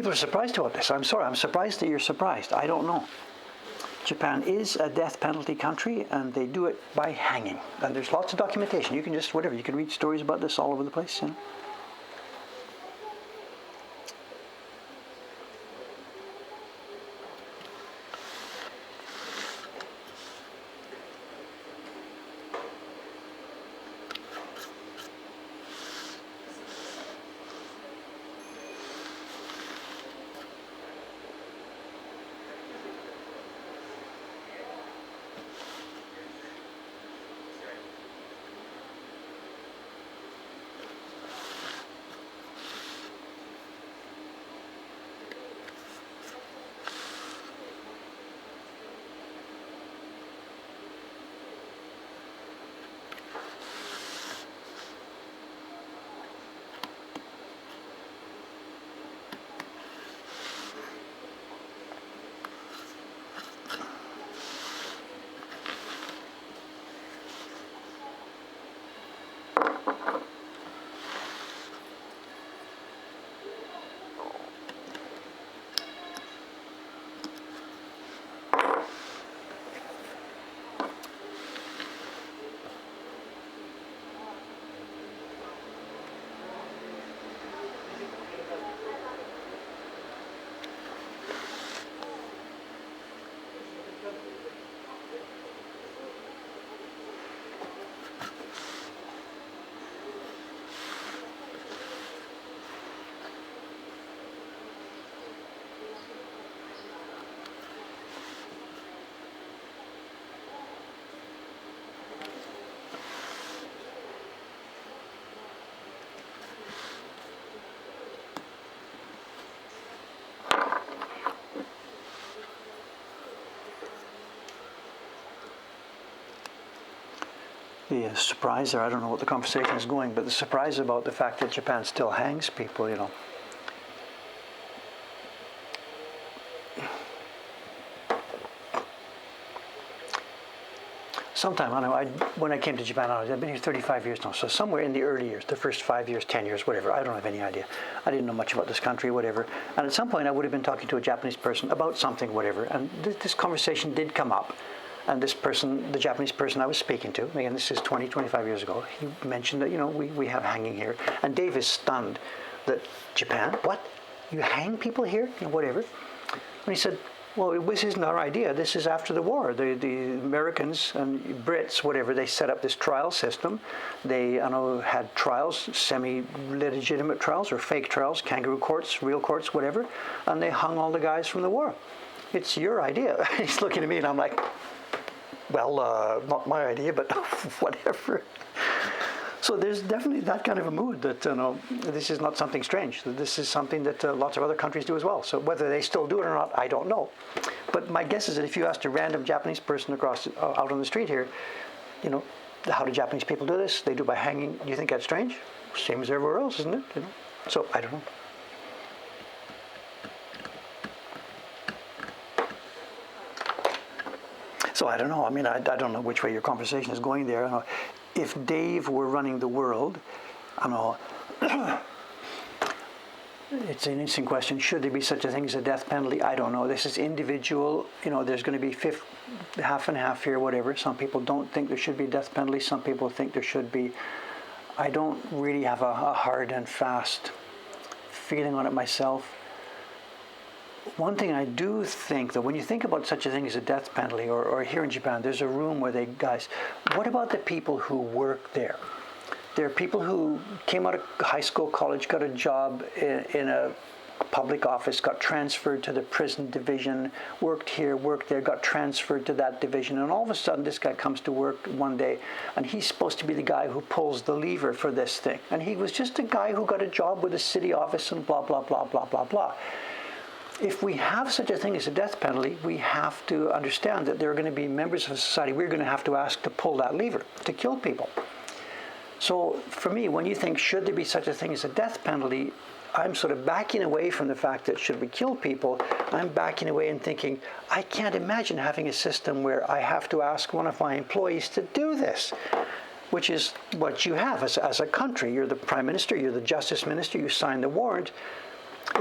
people are surprised about this. I'm sorry. I'm surprised that you're surprised. I don't know. Japan is a death penalty country, and they do it by hanging. And there's lots of documentation. You can just, whatever, you can read stories about this all over the place, you know. The surprise there, I don't know what the conversation is going, but the surprise about the fact that Japan still hangs people, you know. Sometime, I don't know, when I came to Japan, I've been here 35 years now, so somewhere in the early years, the first 5 years, 10 years, whatever, I don't have any idea. I didn't know much about this country, whatever. And at some point, I would have been talking to a Japanese person about something, whatever, and this conversation did come up. And this person, the Japanese person I was speaking to, again, this is 20, 25 years ago, he mentioned that, you know, we have hanging here. And Dave is stunned that Japan, what? You hang people here? You know, whatever. And he said, well, this isn't our idea. This is after the war. The Americans and Brits, whatever, they set up this trial system. They, I know, had trials, semi-legitimate trials or fake trials, kangaroo courts, real courts, whatever. And they hung all the guys from the war. It's your idea. He's looking at me and I'm like, well, not my idea, but whatever. So there's definitely that kind of a mood that, you know, this is not something strange. This is something that lots of other countries do as well. So whether they still do it or not, I don't know. But my guess is that if you asked a random Japanese person across out on the street here, you know, how do Japanese people do this? They do by hanging. Do you think that's strange? Same as everywhere else, isn't it? You know? So I don't know. So I don't know. I mean, I don't know which way your conversation is going there. I don't know. If Dave were running the world, I don't know. It's an interesting question. Should there be such a thing as a death penalty? I don't know. This is individual. You know, there's going to be half and half here, whatever. Some people don't think there should be a death penalty. Some people think there should be. I don't really have a hard and fast feeling on it myself. One thing I do think, though, when you think about such a thing as a death penalty, or here in Japan, there's a room where guys, what about the people who work there? There are people who came out of high school, college, got a job in a public office, got transferred to the prison division, worked here, worked there, got transferred to that division, and all of a sudden this guy comes to work one day, and he's supposed to be the guy who pulls the lever for this thing. And he was just a guy who got a job with a city office and blah, blah, blah, blah, blah, blah. If we have such a thing as a death penalty, we have to understand that there are going to be members of society we're going to have to ask to pull that lever, to kill people. So for me, when you think, should there be such a thing as a death penalty, I'm sort of backing away from the fact that should we kill people, I'm backing away and thinking, I can't imagine having a system where I have to ask one of my employees to do this, which is what you have as a country. You're the prime minister, you're the justice minister, you sign the warrant.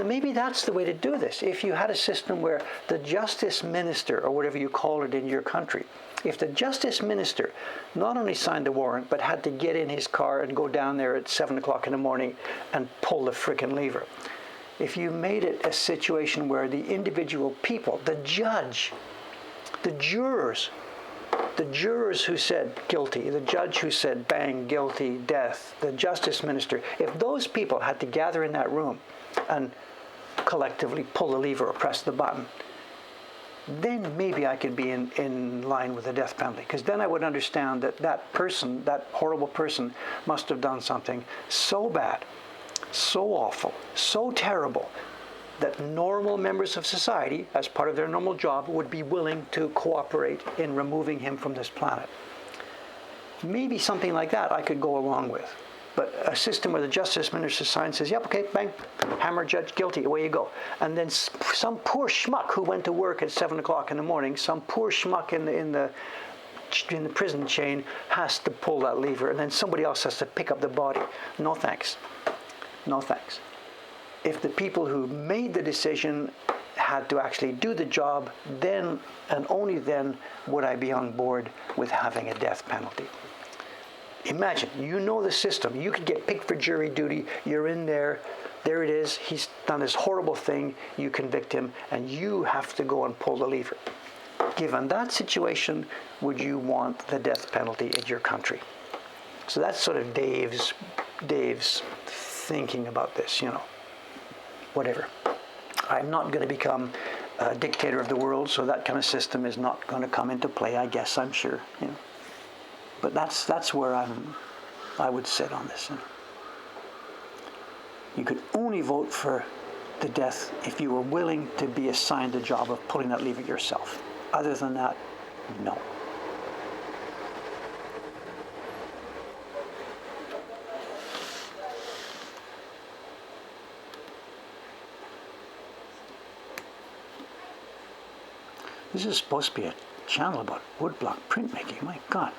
Maybe that's the way to do this. If you had a system where the justice minister, or whatever you call it in your country, if the justice minister not only signed the warrant, but had to get in his car and go down there at 7 o'clock in the morning and pull the frickin' lever. If you made it a situation where the individual people, the judge, the jurors who said guilty, the judge who said bang, guilty, death, the justice minister, if those people had to gather in that room and collectively pull the lever or press the button, then maybe I could be in line with the death penalty. Because then I would understand that that person, that horrible person, must have done something so bad, so awful, so terrible, that normal members of society, as part of their normal job, would be willing to cooperate in removing him from this planet. Maybe something like that I could go along with. But a system where the justice minister signs, says, yep, okay, bang, hammer, judge, guilty, away you go. And then some poor schmuck who went to work at 7 o'clock in the morning, some poor schmuck in the prison chain has to pull that lever, and then somebody else has to pick up the body. No thanks. No thanks. If the people who made the decision had to actually do the job, then and only then would I be on board with having a death penalty. Imagine, you know the system. You could get picked for jury duty. You're in there. There it is. He's done this horrible thing. You convict him, and you have to go and pull the lever. Given that situation, would you want the death penalty in your country? So that's sort of Dave's thinking about this, whatever. I'm not going to become a dictator of the world, so that kind of system is not going to come into play, I guess, I'm sure. But that's where I would sit on this. You could only vote for the death if you were willing to be assigned the job of pulling that lever yourself. Other than that, no. This is supposed to be a channel about woodblock printmaking. My God.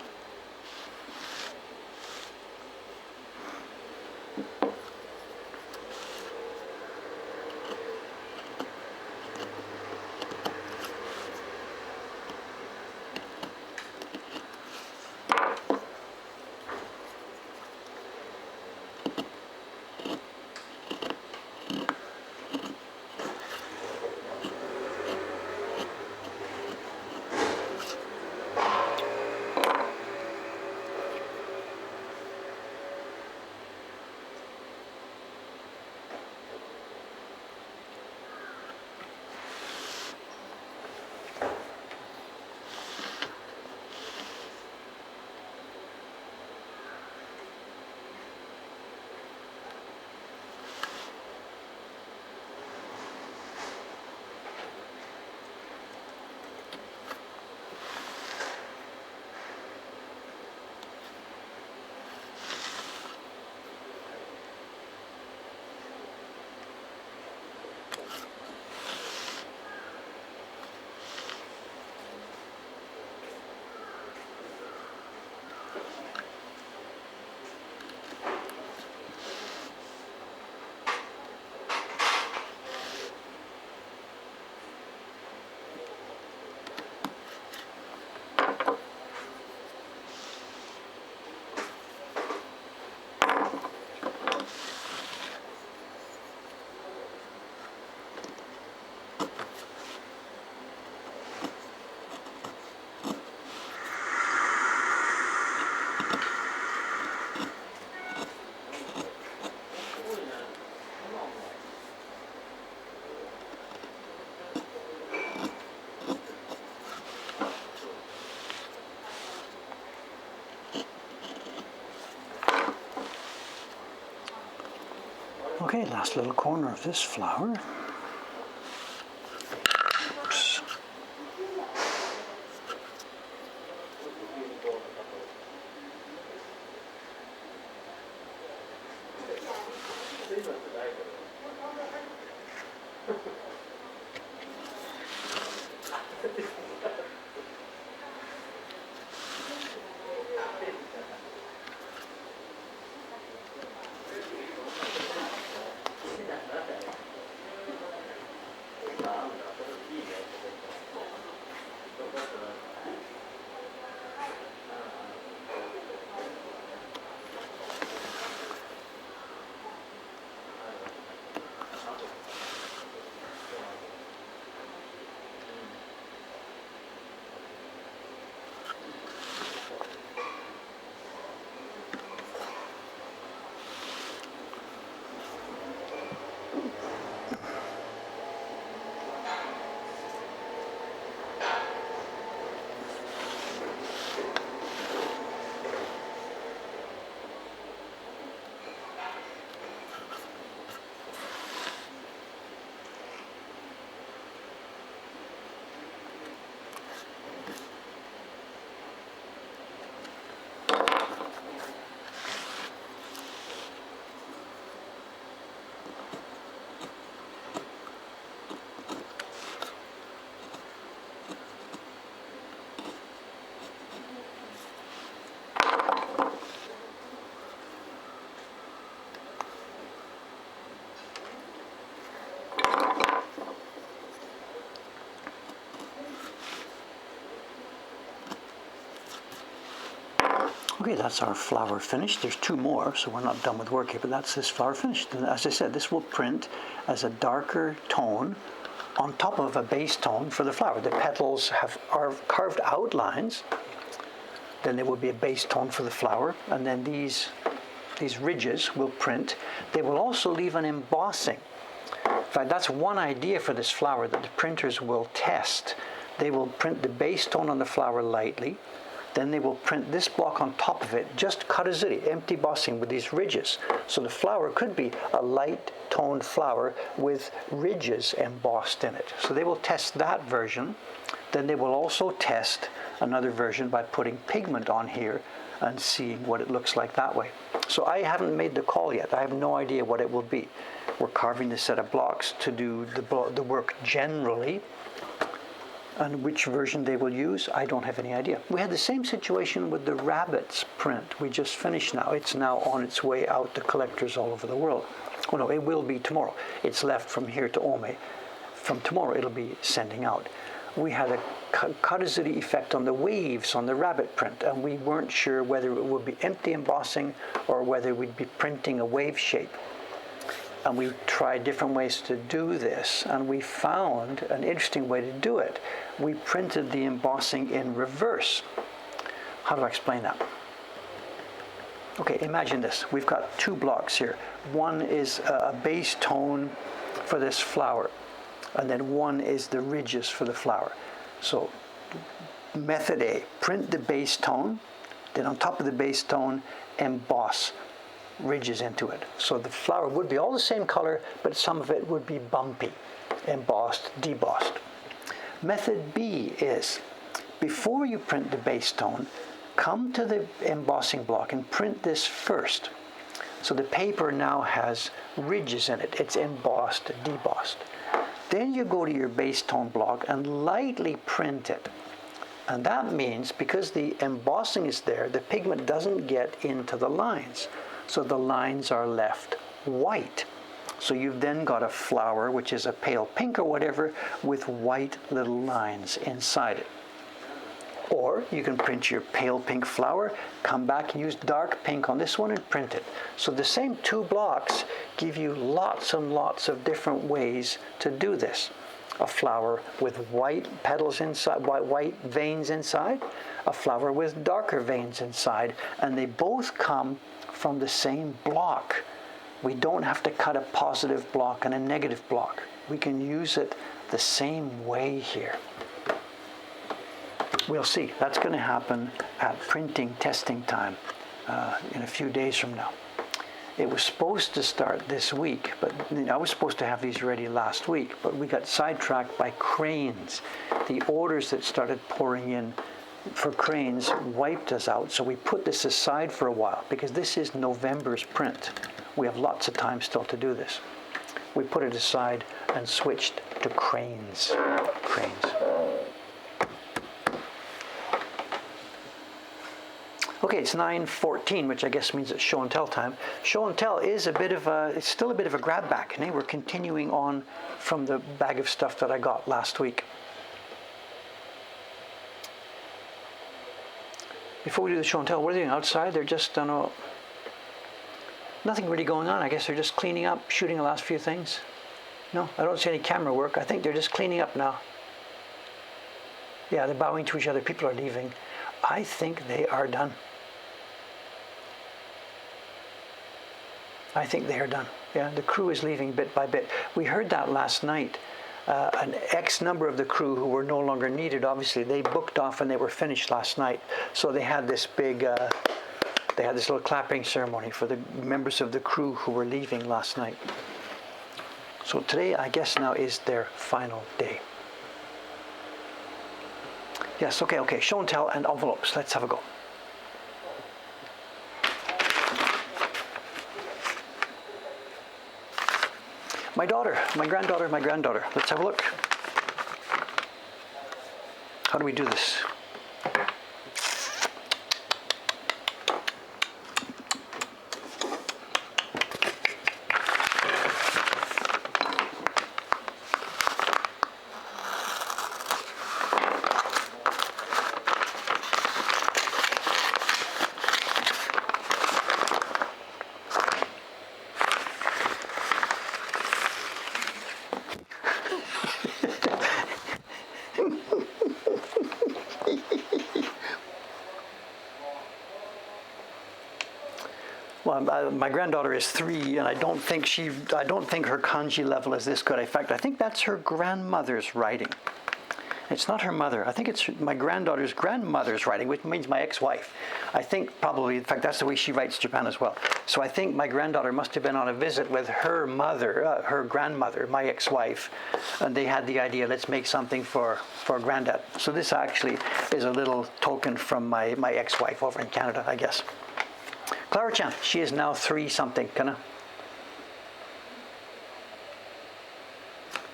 Okay, last little corner of this flower. Oops. Okay, that's our flower finished. There's two more, so we're not done with work here, but that's this flower finished. And as I said, this will print as a darker tone on top of a base tone for the flower. The petals are carved outlines. Then there will be a base tone for the flower, and then these ridges will print. They will also leave an embossing. In fact, that's one idea for this flower that the printers will test. They will print the base tone on the flower lightly. Then they will print this block on top of it, just karazuri, empty bossing with these ridges. So the flower could be a light toned flower with ridges embossed in it. So they will test that version. Then they will also test another version by putting pigment on here and seeing what it looks like that way. So I haven't made the call yet. I have no idea what it will be. We're carving this set of blocks to do the work generally. And which version they will use, I don't have any idea. We had the same situation with the rabbits print. We just finished now. It's now on its way out to collectors all over the world. Oh no, it will be tomorrow. It's left from here to Ome. From tomorrow it'll be sending out. We had a karazuri effect on the waves on the rabbit print, and we weren't sure whether it would be empty embossing or whether we'd be printing a wave shape. And we tried different ways to do this, and we found an interesting way to do it. We printed the embossing in reverse. How do I explain that? Okay, imagine this. We've got two blocks here. One is a base tone for this flower, and then one is the ridges for the flower. So method A, print the base tone, then on top of the base tone, emboss ridges into it. So the flower would be all the same color, but some of it would be bumpy, embossed, debossed. Method B is, before you print the base tone, come to the embossing block and print this first. So the paper now has ridges in it. It's embossed, debossed. Then you go to your base tone block and lightly print it. And that means, because the embossing is there, the pigment doesn't get into the lines. So the lines are left white. So you've then got a flower, which is a pale pink or whatever, with white little lines inside it. Or you can print your pale pink flower, come back and use dark pink on this one and print it. So the same two blocks give you lots and lots of different ways to do this. A flower with white petals inside, white veins inside, a flower with darker veins inside, and they both come from the same block. We don't have to cut a positive block and a negative block. We can use it the same way here. We'll see. That's going to happen at printing testing time in a few days from now. It was supposed to start this week, but I was supposed to have these ready last week, but we got sidetracked by cranes. The orders that started pouring in for cranes wiped us out, so we put this aside for a while because this is November's print. We have lots of time still to do this. We put it aside and switched to cranes. Okay, it's 9:14, which I guess means it's show and tell time. Show and tell is it's still a bit of a grab back. We're continuing on from the bag of stuff that I got last week. Before we do the show and tell, what are they doing outside? They're just, nothing really going on. I guess they're just cleaning up, shooting the last few things. No, I don't see any camera work. I think they're just cleaning up now. Yeah, they're bowing to each other. People are leaving. I think they are done. I think they are done. Yeah, the crew is leaving bit by bit. We heard that last night. An X number of the crew who were no longer needed, obviously, they booked off and they were finished last night. So they had this big, they had this little clapping ceremony for the members of the crew who were leaving last night. So today, I guess now is their final day. Yes, okay, show and tell and envelopes. Let's have a go. My granddaughter. Let's have a look. How do we do this? my granddaughter is 3, and I don't think her kanji level is this good. In fact, I think that's her grandmother's writing. It's not her mother. I think it's my granddaughter's grandmother's writing, which means my ex-wife. I think probably, in fact, that's the way she writes Japan as well. So I think my granddaughter must have been on a visit with her mother, her grandmother, my ex-wife, and they had the idea, let's make something for Granddad. So this actually is a little token from my ex-wife over in Canada, I guess. Clara-chan, she is now 3-something, kinda.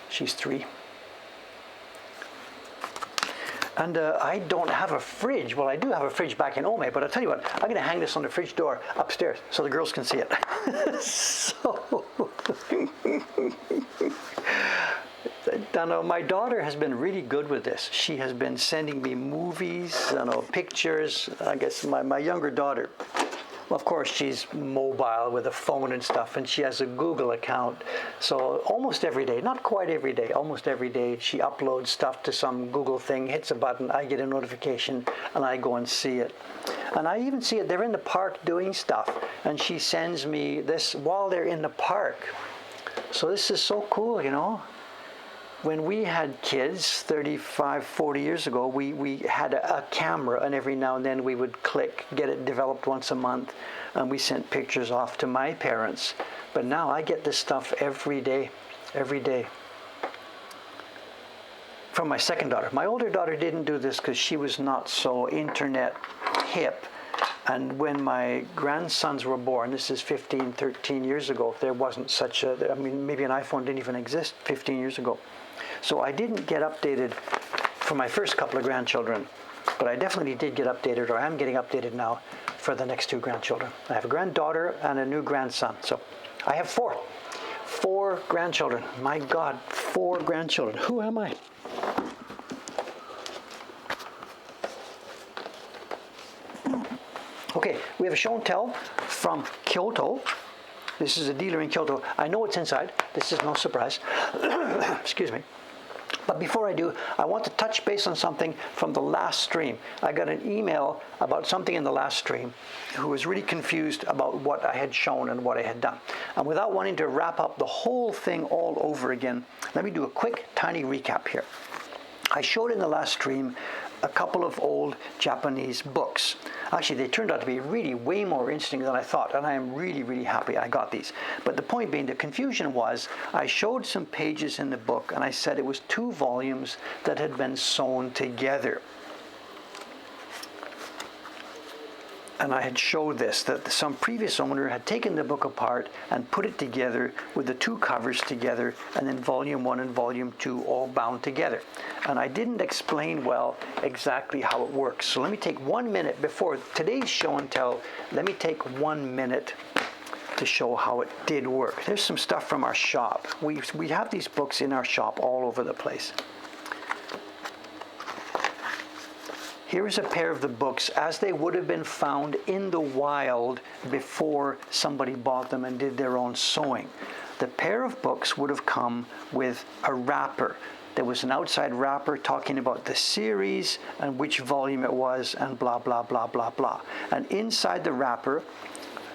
She's 3. And I don't have a fridge. Well, I do have a fridge back in Ome, but I'll tell you what, I'm going to hang this on the fridge door upstairs so the girls can see it. So, my daughter has been really good with this. She has been sending me movies, pictures. I guess my younger daughter, of course, she's mobile with a phone and stuff, and she has a Google account. So almost every day, not quite every day, almost every day, she uploads stuff to some Google thing, hits a button, I get a notification, and I go and see it. And I even see it, they're in the park doing stuff, and she sends me this while they're in the park. So this is so cool, When we had kids 35, 40 years ago, we had a camera, and every now and then we would get it developed once a month, and we sent pictures off to my parents. But now I get this stuff every day. From my second daughter. My older daughter didn't do this because she was not so internet hip. And when my grandsons were born, this is 15, 13 years ago, there wasn't maybe an iPhone didn't even exist 15 years ago. So I didn't get updated for my first couple of grandchildren, but I definitely did get updated, or am getting updated now, for the next 2 grandchildren. I have a granddaughter and a new grandson. So I have 4 grandchildren. My God, 4 grandchildren. Who am I? Okay, we have a show and tell from Kyoto. This is a dealer in Kyoto. I know what's inside. This is no surprise. Excuse me. But before I do, I want to touch base on something from the last stream. I got an email about something in the last stream who was really confused about what I had shown and what I had done. And without wanting to wrap up the whole thing all over again, let me do a quick, tiny recap here. I showed in the last stream a couple of old Japanese books. Actually, they turned out to be really way more interesting than I thought, and I am really, really happy I got these. But the point being, the confusion was, I showed some pages in the book, and I said it was 2 volumes that had been sewn together. And I had showed this, that some previous owner had taken the book apart and put it together with the 2 covers together, and then volume 1 and volume 2 all bound together. And I didn't explain well exactly how it works. So let me take 1 minute before today's show and tell. Let me take 1 minute to show how it did work. There's some stuff from our shop. We have these books in our shop all over the place. Here is a pair of the books as they would have been found in the wild before somebody bought them and did their own sewing. The pair of books would have come with a wrapper. There was an outside wrapper talking about the series and which volume it was and blah, blah, blah, blah, blah. And inside the wrapper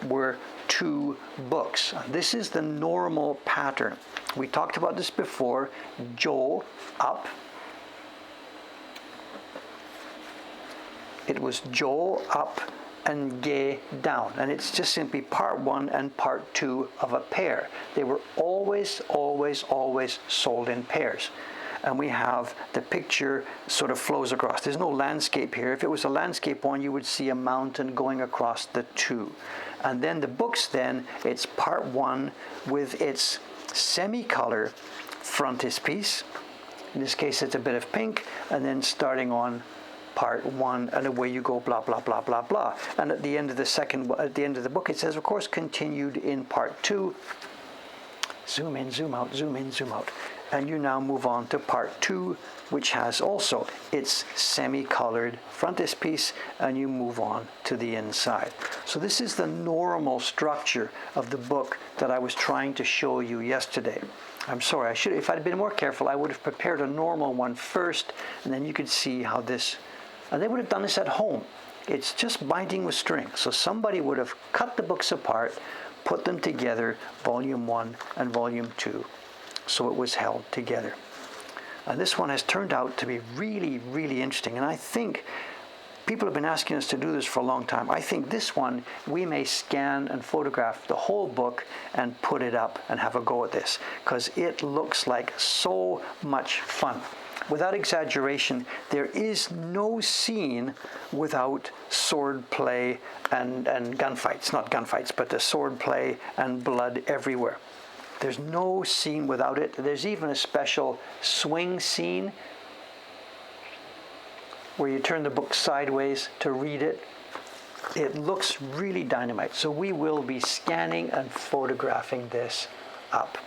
were 2 books. This is the normal pattern. We talked about this before. Jo, up. It was Jo up and Ge down. And it's just simply part 1 and part 2 of a pair. They were always, always, always sold in pairs. And we have the picture sort of flows across. There's no landscape here. If it was a landscape one, you would see a mountain going across the 2. And then the books then, it's part 1 with its semi-color frontispiece. In this case, it's a bit of pink, and then starting on part 1, and away you go, blah, blah, blah, blah, blah. And at the end of the book, it says, of course, continued in part 2. Zoom in, zoom out, zoom in, zoom out. And you now move on to part 2, which has also its semi-colored frontispiece, and you move on to the inside. So this is the normal structure of the book that I was trying to show you yesterday. I'm sorry, if I'd been more careful, I would have prepared a normal one first, and then you could see how this. And they would have done this at home. It's just binding with string. So somebody would have cut the books apart, put them together, volume 1 and volume 2, so it was held together. And this one has turned out to be really, really interesting. And I think people have been asking us to do this for a long time. I think this one, we may scan and photograph the whole book and put it up and have a go at this, because it looks like so much fun. Without exaggeration, there is no scene without sword play and gunfights. Not gunfights, but the sword play and blood everywhere. There's no scene without it. There's even a special swing scene where you turn the book sideways to read it. It looks really dynamite. So we will be scanning and photographing this up.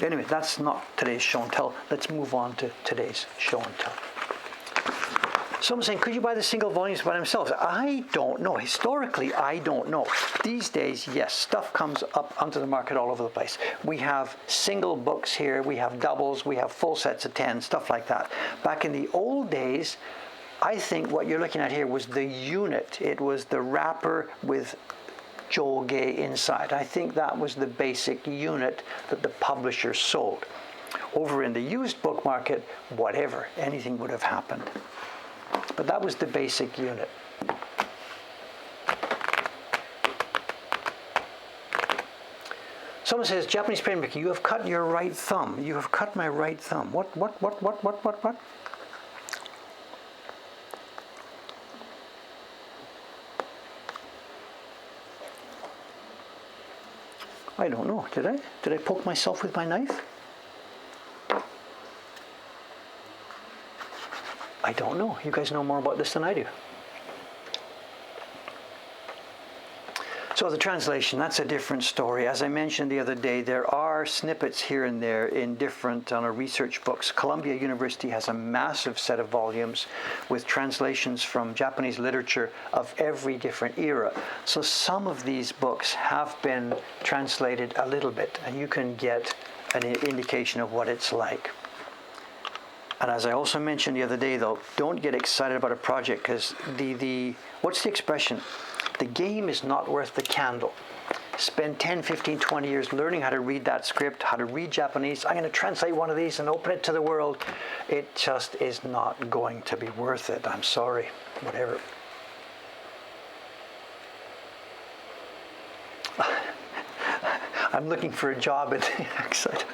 Anyway, that's not today's show and tell. Let's move on to today's show and tell. Someone's saying, could you buy the single volumes by themselves? I don't know. Historically, I don't know. These days, yes, stuff comes up onto the market all over the place. We have single books here, we have doubles, we have full sets of 10, stuff like that. Back in the old days, I think what you're looking at here was the unit. It was the wrapper with Joge inside. I think that was the basic unit that the publisher sold. Over in the used book market, whatever, anything would have happened. But that was the basic unit. Someone says, Japanese printmaker, you have cut your right thumb. You have cut my right thumb. What? I don't know. Did I? Did I poke myself with my knife? I don't know. You guys know more about this than I do. So the translation, that's a different story. As I mentioned the other day, there are snippets here and there in different research books. Columbia University has a massive set of volumes with translations from Japanese literature of every different era. So some of these books have been translated a little bit, and you can get an indication of what it's like. And as I also mentioned the other day, though, don't get excited about a project, because what's the expression? The game is not worth the candle. Spend 10, 15, 20 years learning how to read that script, how to read Japanese. I'm going to translate one of these and open it to the world. It just is not going to be worth it. I'm sorry. Whatever. I'm looking for a job at the exit.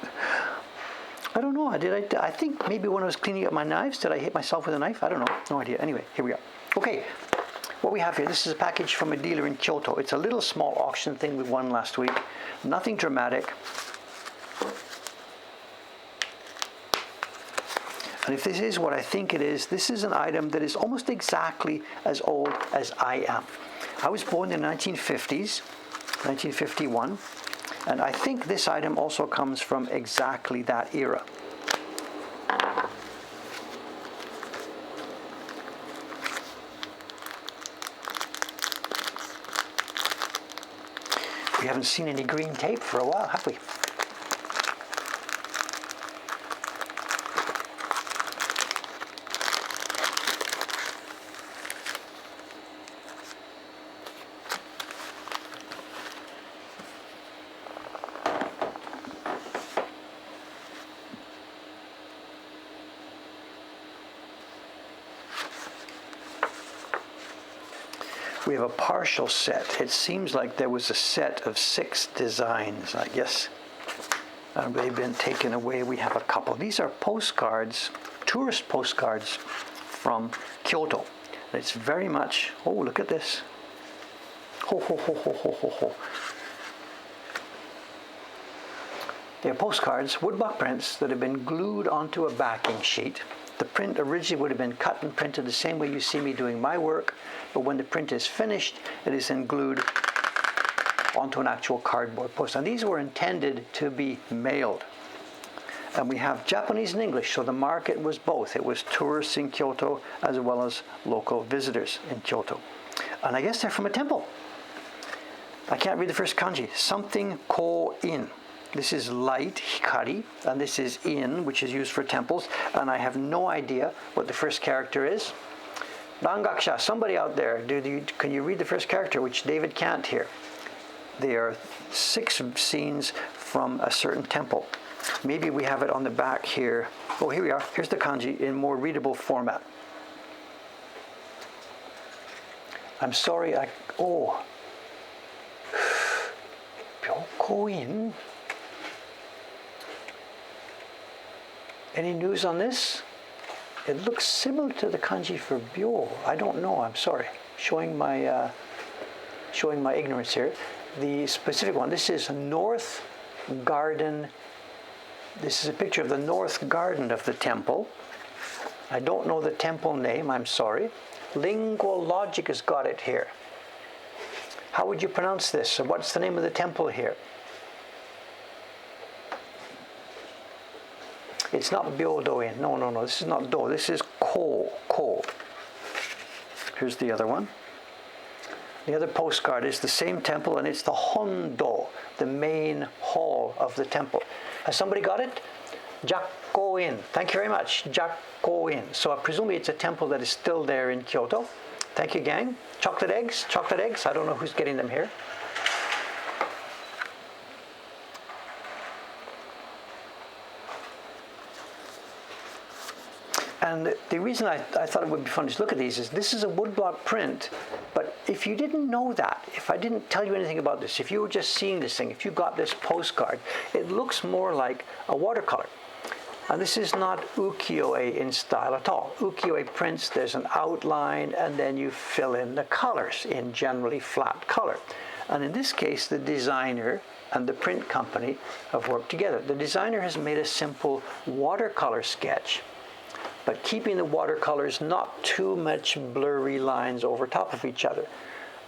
I don't know. I think maybe when I was cleaning up my knives, did I hit myself with a knife? I don't know. No idea. Anyway, here we go. Okay. What we have here, this is a package from a dealer in Kyoto. It's a little small auction thing we won last week. Nothing dramatic. And if this is what I think it is, this is an item that is almost exactly as old as I am. I was born in the 1950s, 1951, and I think this item also comes from exactly that era. We haven't seen any green tape for a while, have we? We have a partial set. It seems like there was a set of 6 designs, I guess. They've been taken away. We have a couple. These are postcards, tourist postcards from Kyoto. It's very much, oh, look at this. Ho, ho, ho, ho, ho, ho, ho. They're postcards, woodblock prints that have been glued onto a backing sheet. The print originally would have been cut and printed the same way you see me doing my work, but when the print is finished, it is then glued onto an actual cardboard post. And these were intended to be mailed. And we have Japanese and English, so the market was both. It was tourists in Kyoto as well as local visitors in Kyoto. And I guess they're from a temple. I can't read the first kanji. Something ko-in. This is light, hikari, and this is in, which is used for temples, and I have no idea what the first character is. Rangaksha, somebody out there, can you read the first character, which David can't here? There are 6 scenes from a certain temple. Maybe we have it on the back here. Oh, here we are. Here's the kanji in more readable format. I'm sorry, Byokoin. Any news on this? It looks similar to the kanji for byo. I don't know, I'm sorry. Showing my ignorance here. The specific one, this is North Garden. This is a picture of the North Garden of the temple. I don't know the temple name, I'm sorry. Lingualogic has got it here. How would you pronounce this? So what's the name of the temple here? It's not Byodoin. No. This is not Do. This is Ko. Here's the other one. The other postcard is the same temple, and it's the Hondo, the main hall of the temple. Has somebody got it? Jakko-in. Thank you very much. Jakko-in. So presumably it's a temple that is still there in Kyoto. Thank you, gang. Chocolate eggs. I don't know who's getting them here. And the reason I thought it would be fun to look at these is this is a woodblock print, but if you didn't know that, if I didn't tell you anything about this, if you were just seeing this thing, if you got this postcard, it looks more like a watercolor. And this is not ukiyo-e in style at all. Ukiyo-e prints, there's an outline, and then you fill in the colors in generally flat color. And in this case, the designer and the print company have worked together. The designer has made a simple watercolor sketch, but keeping the watercolors not too much blurry lines over top of each other.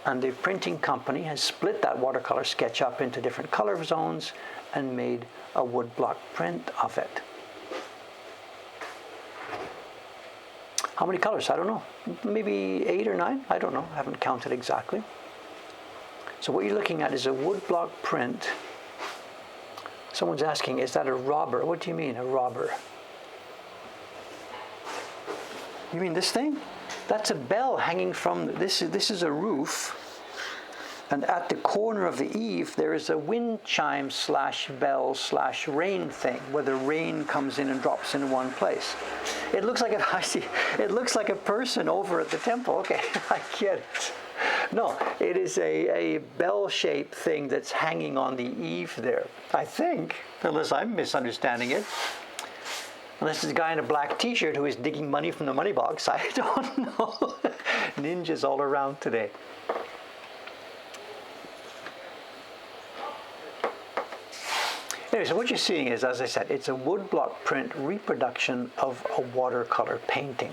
And the printing company has split that watercolor sketch up into different color zones and made a woodblock print of it. How many colors? I don't know. Maybe 8 or 9? I don't know. I haven't counted exactly. So what you're looking at is a woodblock print. Someone's asking, is that a robber? What do you mean, a robber? You mean this thing? That's a bell hanging from, this is a roof, and at the corner of the eave there is a wind chime / bell / rain thing, where the rain comes in and drops in one place. It looks like it looks like a person over at the temple. Okay, I get it. No, it is a bell-shaped thing that's hanging on the eave there, I think, unless I'm misunderstanding it. Unless there's a guy in a black t-shirt who is digging money from the money box. I don't know. Ninjas all around today. Anyway, so what you're seeing is, as I said, it's a woodblock print reproduction of a watercolor painting.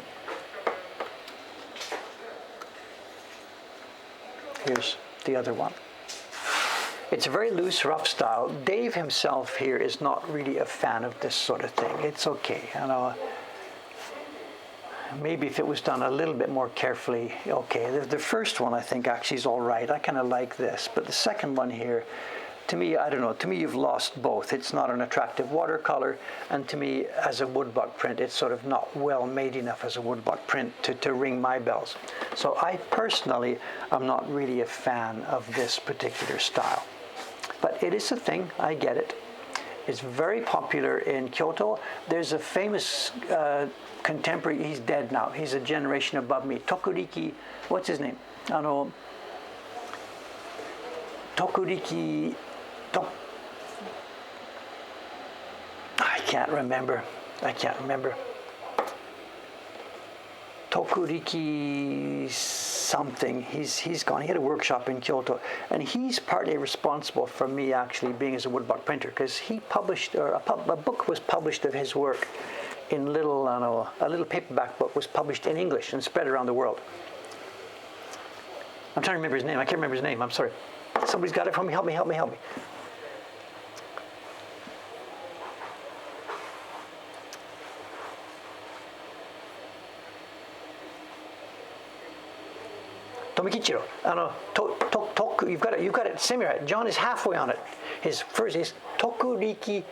Here's the other one. It's a very loose, rough style. Dave himself here is not really a fan of this sort of thing. It's okay, you know. Maybe if it was done a little bit more carefully, okay. The first one, I think, actually is all right. I kind of like this. But the second one here, to me, I don't know. To me, you've lost both. It's not an attractive watercolor. And to me, as a woodblock print, it's sort of not well made enough as a woodblock print to ring my bells. So I personally am not really a fan of this particular style. But it is a thing, I get it. It's very popular in Kyoto. There's a famous contemporary, he's dead now, he's a generation above me, Tokuriki, what's his name? I can't remember. Tokuriki something. He's gone. He had a workshop in Kyoto, and he's partly responsible for me actually being as a woodblock printer, because he published, or a book was published of his work in a little paperback book was published in English and spread around the world. I'm trying to remember his name. I can't remember his name. I'm sorry. Somebody's got it for me. Help me. Tomikichiro. You've got it. Similar. John is halfway on it. His first is Tokuriki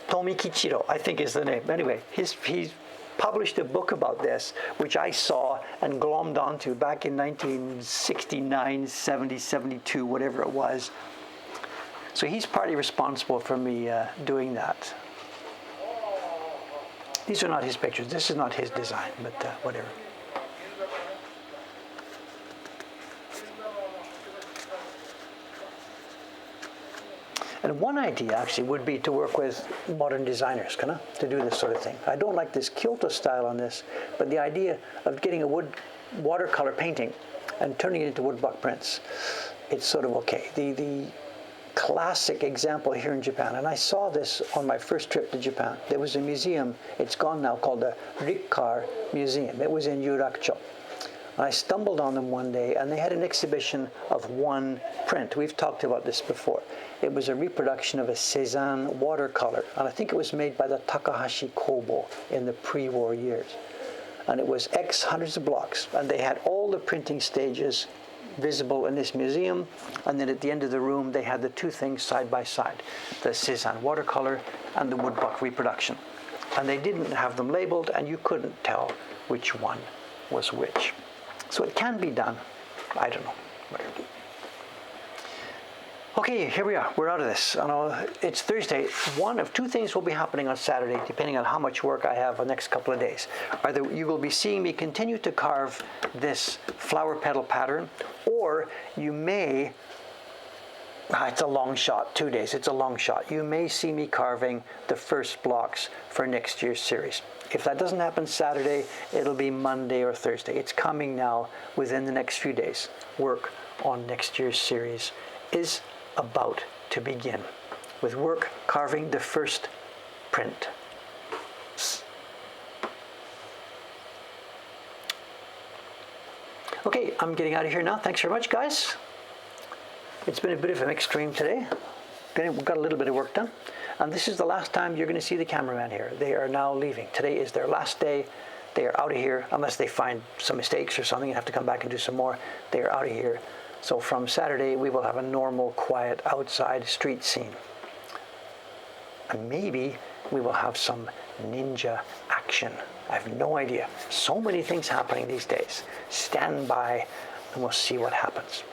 Tomikichiro, I think is the name. Anyway, he's published a book about this, which I saw and glommed onto back in 1969, 70, 72, whatever it was. So he's partly responsible for me doing that. These are not his pictures. This is not his design, but whatever. And one idea actually would be to work with modern designers, to do this sort of thing. I don't like this Kyoto style on this, but the idea of getting a watercolor painting and turning it into woodblock prints, it's sort of okay. The classic example here in Japan, and I saw this on my first trip to Japan. There was a museum, it's gone now, called the Rikkar Museum. It was in Yurakucho. I stumbled on them one day, and they had an exhibition of one print. We've talked about this before. It was a reproduction of a Cézanne watercolor, and I think it was made by the Takahashi Kobo in the pre-war years. And it was X hundreds of blocks, and they had all the printing stages visible in this museum, and then at the end of the room they had the two things side by side, the Cézanne watercolor and the woodblock reproduction. And they didn't have them labeled, and you couldn't tell which one was which. So it can be done. I don't know. Whatever. Okay, here we are. We're out of this. It's Thursday. One of two things will be happening on Saturday, depending on how much work I have the next couple of days. Either you will be seeing me continue to carve this flower petal pattern, or you may, it's a long shot, 2 days, it's a long shot. You may see me carving the first blocks for next year's series. If that doesn't happen Saturday, it'll be Monday or Thursday. It's coming now within the next few days. Work on next year's series is about to begin, with work carving the first print. Okay, I'm getting out of here now. Thanks very much, guys. It's been a bit of an extreme today. We've got a little bit of work done. And this is the last time you're going to see the cameraman here. They are now leaving. Today is their last day. They are out of here, unless they find some mistakes or something and have to come back and do some more. They are out of here. So from Saturday, we will have a normal, quiet, outside street scene. And maybe we will have some ninja action. I have no idea. So many things happening these days. Stand by and we'll see what happens.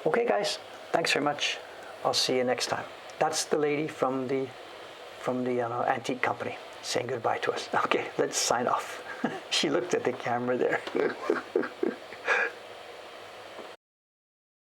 Okay, guys. Thanks very much. I'll see you next time. That's the lady from the antique company saying goodbye to us. Okay, let's sign off. She looked at the camera there.